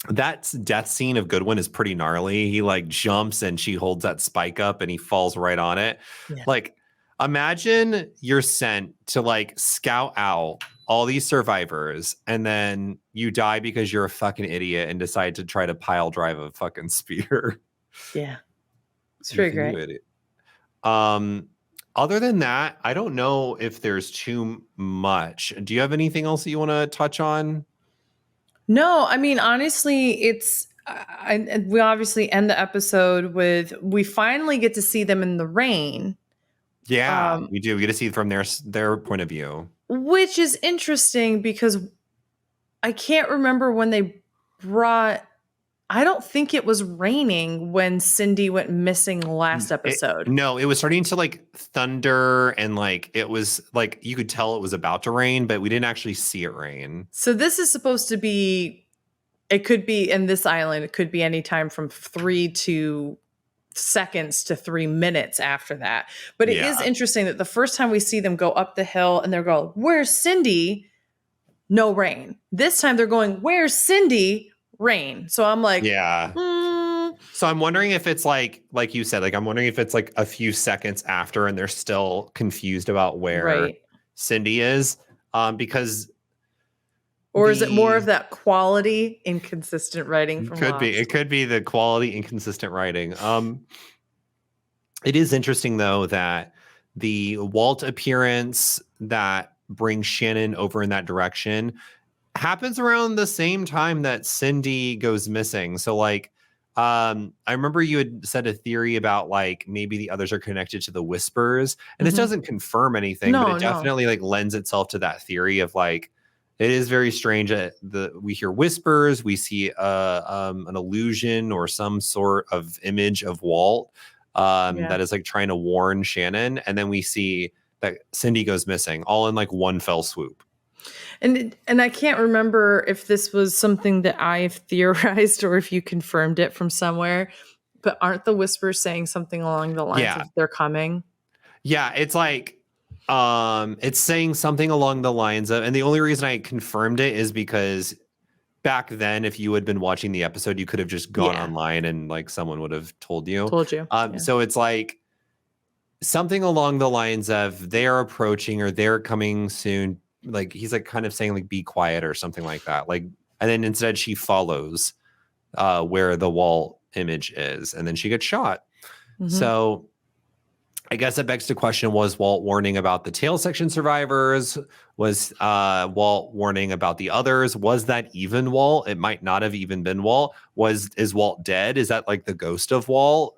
that death scene of Goodwin is pretty gnarly. He like jumps and she holds that spike up and he falls right on it. Yeah. Like imagine you're sent to like scout out all these survivors and then you die because you're a fucking idiot and decide to try to pile drive a fucking spear. Yeah. It's pretty great. Other than that, I don't know if there's too much. Do you have anything else that you want to touch on? No, I mean, honestly, it's we obviously end the episode with we finally get to see them in the rain. Yeah, we do. We get to see it from their point of view. Which is interesting because I can't remember when they brought... I don't think it was raining when Cindy went missing last episode. No, it was starting to like thunder and like it was like you could tell it was about to rain, but we didn't actually see it rain. So this is supposed to be, it could be in this island, it could be any time from 3 seconds to 3 minutes after that. But it is interesting that the first time we see them go up the hill and they're going, where's Cindy? No rain. This time they're going, where's Cindy? Rain. So I'm like, So I'm wondering if it's like you said, like I'm wondering if it's like a few seconds after and they're still confused about where Cindy is. Because is it more of that quality inconsistent writing from Lost? It could be the quality inconsistent writing. It is interesting though that the Walt appearance that brings Shannon over in that direction happens around the same time that Cindy goes missing. So like, I remember you had said a theory about like maybe the others are connected to the Whispers, and this doesn't confirm anything, but it definitely like lends itself to that theory of like, it is very strange that we hear whispers, we see an illusion or some sort of image of Walt that is like trying to warn Shannon, and then we see that Cindy goes missing all in like one fell swoop. And I can't remember if this was something that I have theorized or if you confirmed it from somewhere, but aren't the whispers saying something along the lines Yeah. of they're coming? Yeah, it's like it's saying something along the lines of, and the only reason I confirmed it is because back then, if you had been watching the episode, you could have just gone Yeah. online and like someone would have told you. Told you. Yeah. So it's like something along the lines of they're approaching or they're coming soon. Like he's like kind of saying like be quiet or something like that. Like, and then instead she follows where the wall image is, and then she gets shot. Mhm. So I guess it begs the question, was Walt warning about the tail section survivors? Was Walt warning about the others? Was that even Walt? It might not have even been Walt. Is Walt dead? Is that like the ghost of Walt?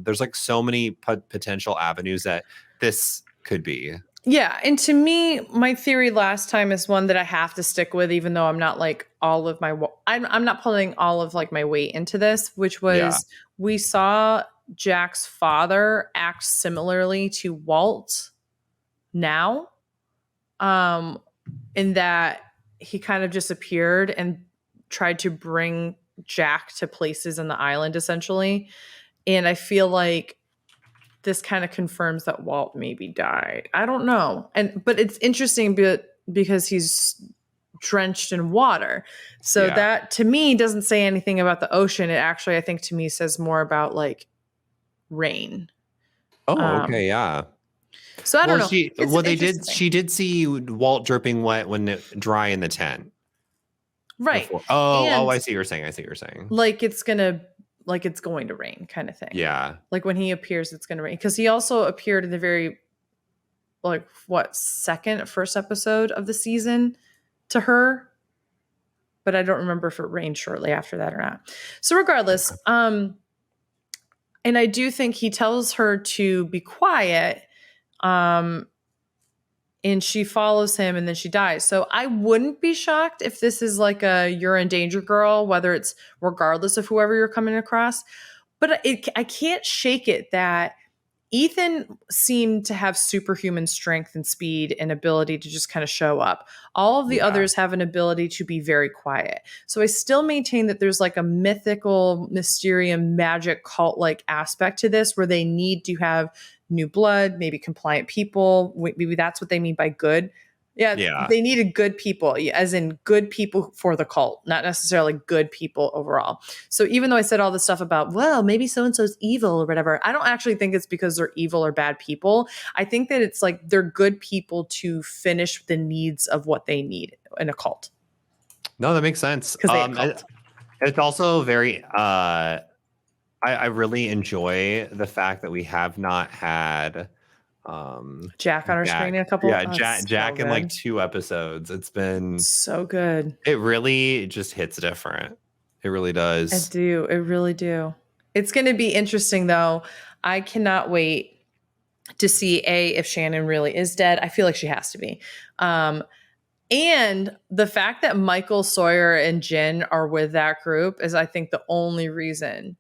There's like so many potential avenues that this could be. Yeah, and to me, my theory last time is one that I have to stick with, even though I'm not like all of my I'm not putting all of like my weight into this, which was we saw Jack's father act similarly to Walt now, in that he kind of just appeared and tried to bring Jack to places in the island, essentially, and I feel like this kind of confirms that Walt maybe died. I don't know. But it's interesting because he's drenched in water. So that to me doesn't say anything about the ocean. It actually, I think to me says more about like rain. Oh, okay, yeah. So I don't know. She did see Walt dripping wet when dry in the tent. Right. Before. Oh, I see what you're saying. Like it's going to rain kind of thing. Yeah. Like when he appears, it's going to rain. Because he also appeared in the very, like, first episode of the season to her. But I don't remember if it rained shortly after that or not. So regardless, and I do think he tells her to be quiet, and she follows him and then she dies. So I wouldn't be shocked if this is like a you're in danger girl, whether it's regardless of whoever you're coming across. But I can't shake it that Ethan seemed to have superhuman strength and speed and ability to just kind of show up. All of the others have an ability to be very quiet. So I still maintain that there's like a mythical, Mysterium, magic cult-like aspect to this where they need to have new blood, maybe compliant people. Maybe that's what they mean by good. Yeah, they needed good people, as in good people for the cult, not necessarily good people overall. So even though I said all this stuff about, well, maybe so-and-so's evil or whatever, I don't actually think it's because they're evil or bad people. I think that it's like they're good people to finish the needs of what they need in a cult. No, that makes sense. It's also very, I really enjoy the fact that we have not had Jack on our screen in a couple. Jack in like 2 episodes. It's been so good. It really just hits different. It really does. It really do. It's going to be interesting though. I cannot wait to see if Shannon really is dead. I feel like she has to be. And the fact that Michael, Sawyer, and Jen are with that group is, I think, the only reason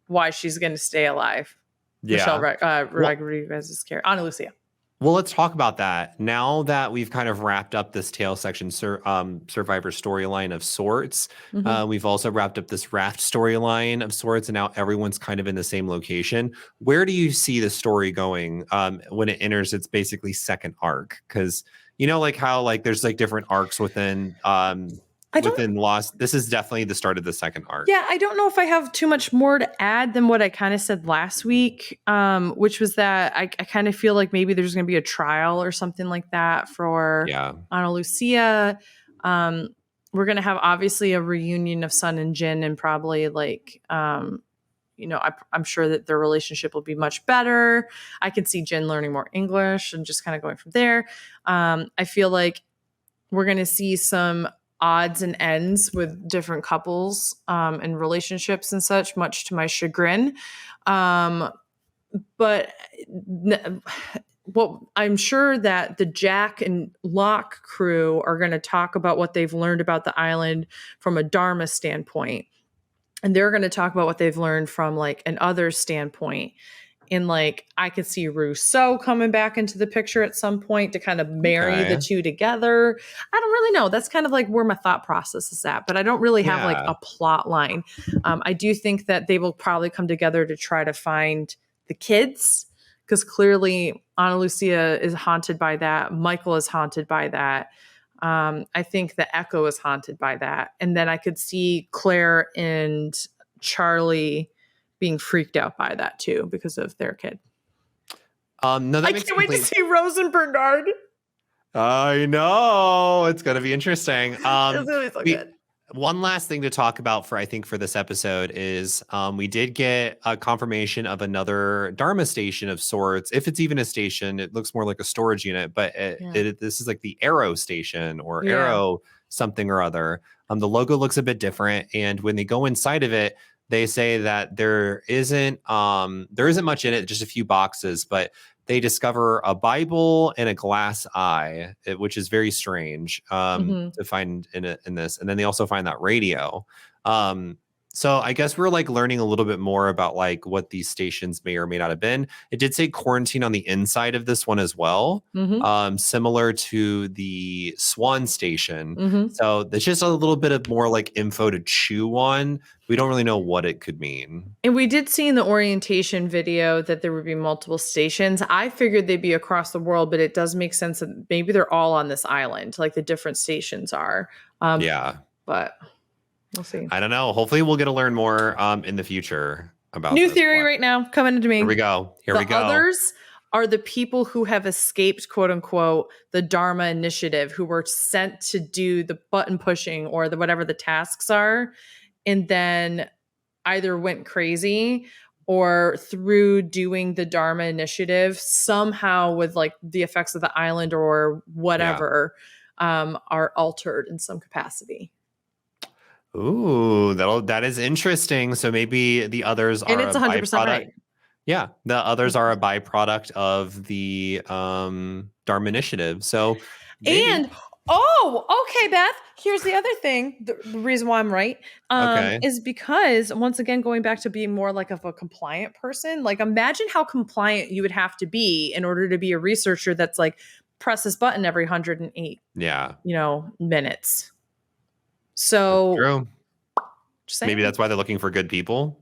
why she's going to stay alive. Yeah. Michelle Rodriguez's character, Ana Lucia. Well, let's talk about that. Now that we've kind of wrapped up this tail section survivor storyline of sorts, we've also wrapped up this raft storyline of sorts, and now everyone's kind of in the same location. Where do you see the story going when it enters its basically second arc? Because you know, like how like there's like different arcs within Lost. This is definitely the start of the second arc. Yeah, I don't know if I have too much more to add than what I kind of said last week, which was that I kind of feel like maybe there's going to be a trial or something like that for Ana Lucia. We're going to have obviously a reunion of Sun and Jin, and probably like, I'm sure that their relationship will be much better. I can see Jin learning more English and just kind of going from there. I feel like we're going to see some odds and ends with different couples and relationships and such, much to my chagrin. But I'm sure that the Jack and Locke crew are going to talk about what they've learned about the island from a Dharma standpoint. And they're going to talk about what they've learned from like an other standpoint. And like, I could see Rousseau coming back into the picture at some point to kind of marry the two together. I don't really know. That's kind of like where my thought process is at, but I don't really have like a plot line. I do think that they will probably come together to try to find the kids, because clearly Ana Lucia is haunted by that. Michael is haunted by that. I think the Echo is haunted by that. And then I could see Claire and Charlie being freaked out by that too because of their kid. No, that I can't wait to see Rose and Bernard. I know. It's going to be interesting. It's going to be so good. One last thing to talk about for this episode is we did get a confirmation of another Dharma station of sorts. If it's even a station, it looks more like a storage unit, but this is like the Arrow station or Arrow something or other. The logo looks a bit different. And when they go inside of it, they say that there isn't much in it, just a few boxes, but they discover a Bible and a glass eye, which is very strange to find in this. And then they also find that radio. So I guess we're like learning a little bit more about like what these stations may or may not have been. It did say quarantine on the inside of this one as well, similar to the Swan station. So there's just a little bit of more like info to chew on. We don't really know what it could mean. And we did see in the orientation video that there would be multiple stations. I figured they'd be across the world, but it does make sense that maybe they're all on this island, like the different stations are. But we'll see. I don't know. Hopefully we'll get to learn more in the future about new theory right now coming into me. Here we go. The others are the people who have escaped, quote unquote, the Dharma Initiative, who were sent to do the button pushing or whatever the tasks are, and then either went crazy or through doing the Dharma Initiative somehow with like the effects of the island or whatever are altered in some capacity. Ooh, that is interesting. So maybe the others are, and it's 100% right. Yeah, the others are a byproduct of the Dharma Initiative. So maybe. And okay, Beth. Here's the other thing. The reason why I'm right is because, once again, going back to being more like of a compliant person, like imagine how compliant you would have to be in order to be a researcher that's like press this button every 108 minutes. So true. Maybe that's why they're looking for good people.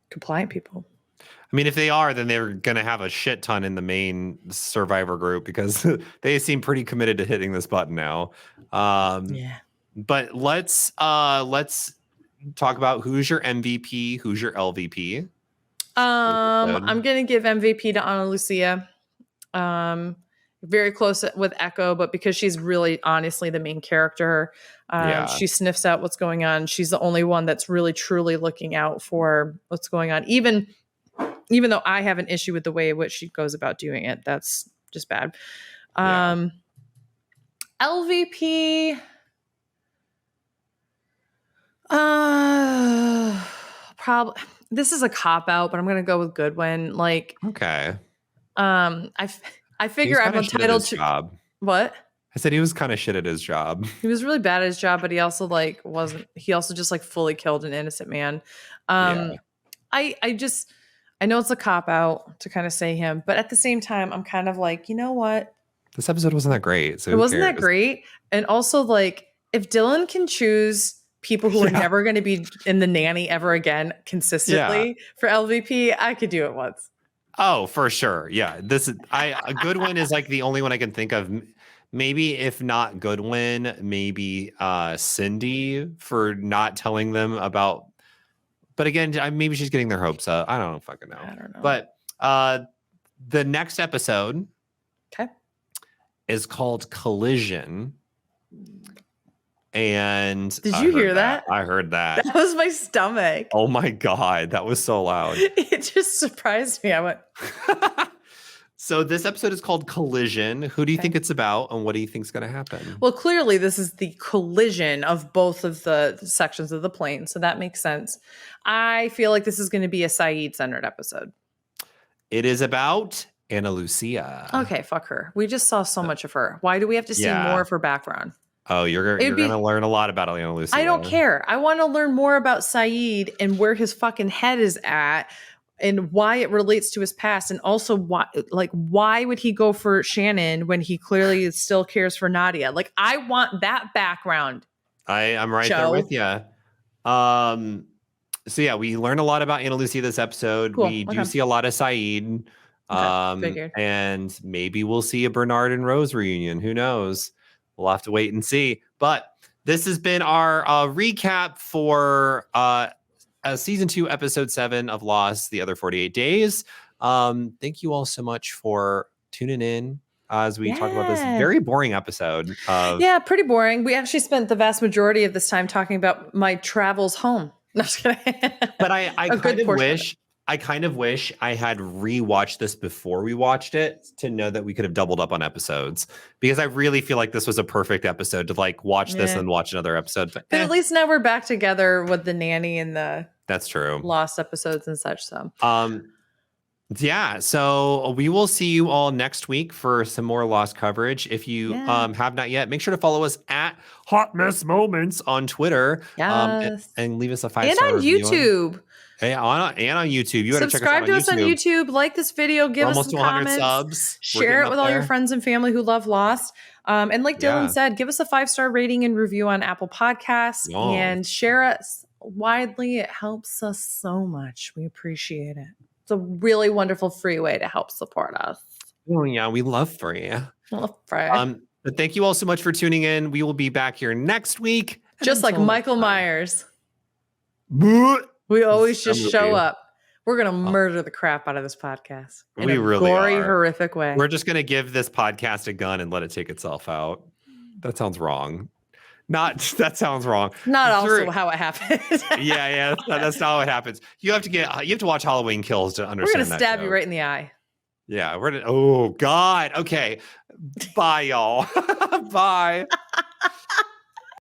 Compliant people. I mean, if they are, then they're going to have a shit ton in the main survivor group because they seem pretty committed to hitting this button now. But let's talk about who's your MVP, who's your LVP. I'm going to give MVP to Ana Lucia. Very close with Echo, but because she's really honestly the main character, she sniffs out what's going on. She's the only one that's really truly looking out for what's going on. Even though I have an issue with the way in which she goes about doing it, that's just bad. LVP, probably. This is a cop out, but I'm gonna go with Goodwin. Like, okay. I figure I'm entitled to. Job. What? I said he was kind of shit at his job. He was really bad at his job, but he also like wasn't. He also just like fully killed an innocent man. I know it's a cop out to kind of say him, but at the same time, I'm kind of like, you know what? This episode wasn't that great. So it wasn't that great. And also, like, if Dylan can choose people who are never going to be in the nanny ever again consistently for LVP, I could do it once. Oh, for sure. Yeah. A Goodwin is like the only one I can think of. Maybe if not Goodwin, maybe Cindy for not telling them about. But again, maybe she's getting their hopes up. I don't fucking know. I don't know. But the next episode is called Collision. And did you hear that? I heard that. That was my stomach. Oh my God. That was so loud. It just surprised me. I went. So this episode is called Collision. Who do you think it's about, and what do you think is going to happen? Well, clearly this is the collision of both of the sections of the plane, so that makes sense. I feel like this is going to be a Saeed-centered episode. It is about Ana Lucia. Okay, fuck her. We just saw so much of her. Why do we have to see more of her background? Oh, you're going to learn a lot about Ana Lucia. I don't care. I want to learn more about Saeed and where his fucking head is at. and why it relates to his past, and also why would he go for Shannon when he clearly still cares for Nadia? Like, I want that background. I'm right Joe. there with you. So yeah, we learn a lot about Ana Lucia this episode. Cool. We do see a lot of Saeed. Figured. And maybe we'll see a Bernard and Rose reunion. Who knows? We'll have to wait and see. But this has been our recap for season 2, episode 7 of Lost, The Other 48 Days. Thank you all so much for tuning in as we talk about this very boring episode. Yeah, pretty boring. We actually spent the vast majority of this time talking about my travels home. No, just kidding. But I kind of wish I had rewatched this before we watched it to know that we could have doubled up on episodes, because I really feel like this was a perfect episode to like watch this and watch another episode. But at least now we're back together with the nanny and the that's true Lost episodes and such. So yeah, so we will see you all next week for some more Lost coverage. If you have not yet, make sure to follow us at Hot Mess Moments on Twitter. And leave us a 5-star review. And on YouTube. And on YouTube. You got to check subscribe to us on YouTube. Like this video. Give us some comments. Subs. Share it with all your friends and family who love Lost. And like Dylan said, give us a 5-star rating and review on Apple Podcasts and share us widely. It helps us so much. We appreciate it. It's a really wonderful free way to help support us. Oh yeah, we love free. Love free. But thank you all so much for tuning in. We will be back here next week. Just like Michael Myers. We always just show up. We're going to murder the crap out of this podcast. In a really gory, horrific way. We're just going to give this podcast a gun and let it take itself out. That sounds wrong. That sounds wrong. Not also how it happened. yeah, that's not how it happens. You have to watch Halloween Kills to understand. We're going to stab you right in the eye. Yeah, oh God. Okay. Bye, y'all. Bye.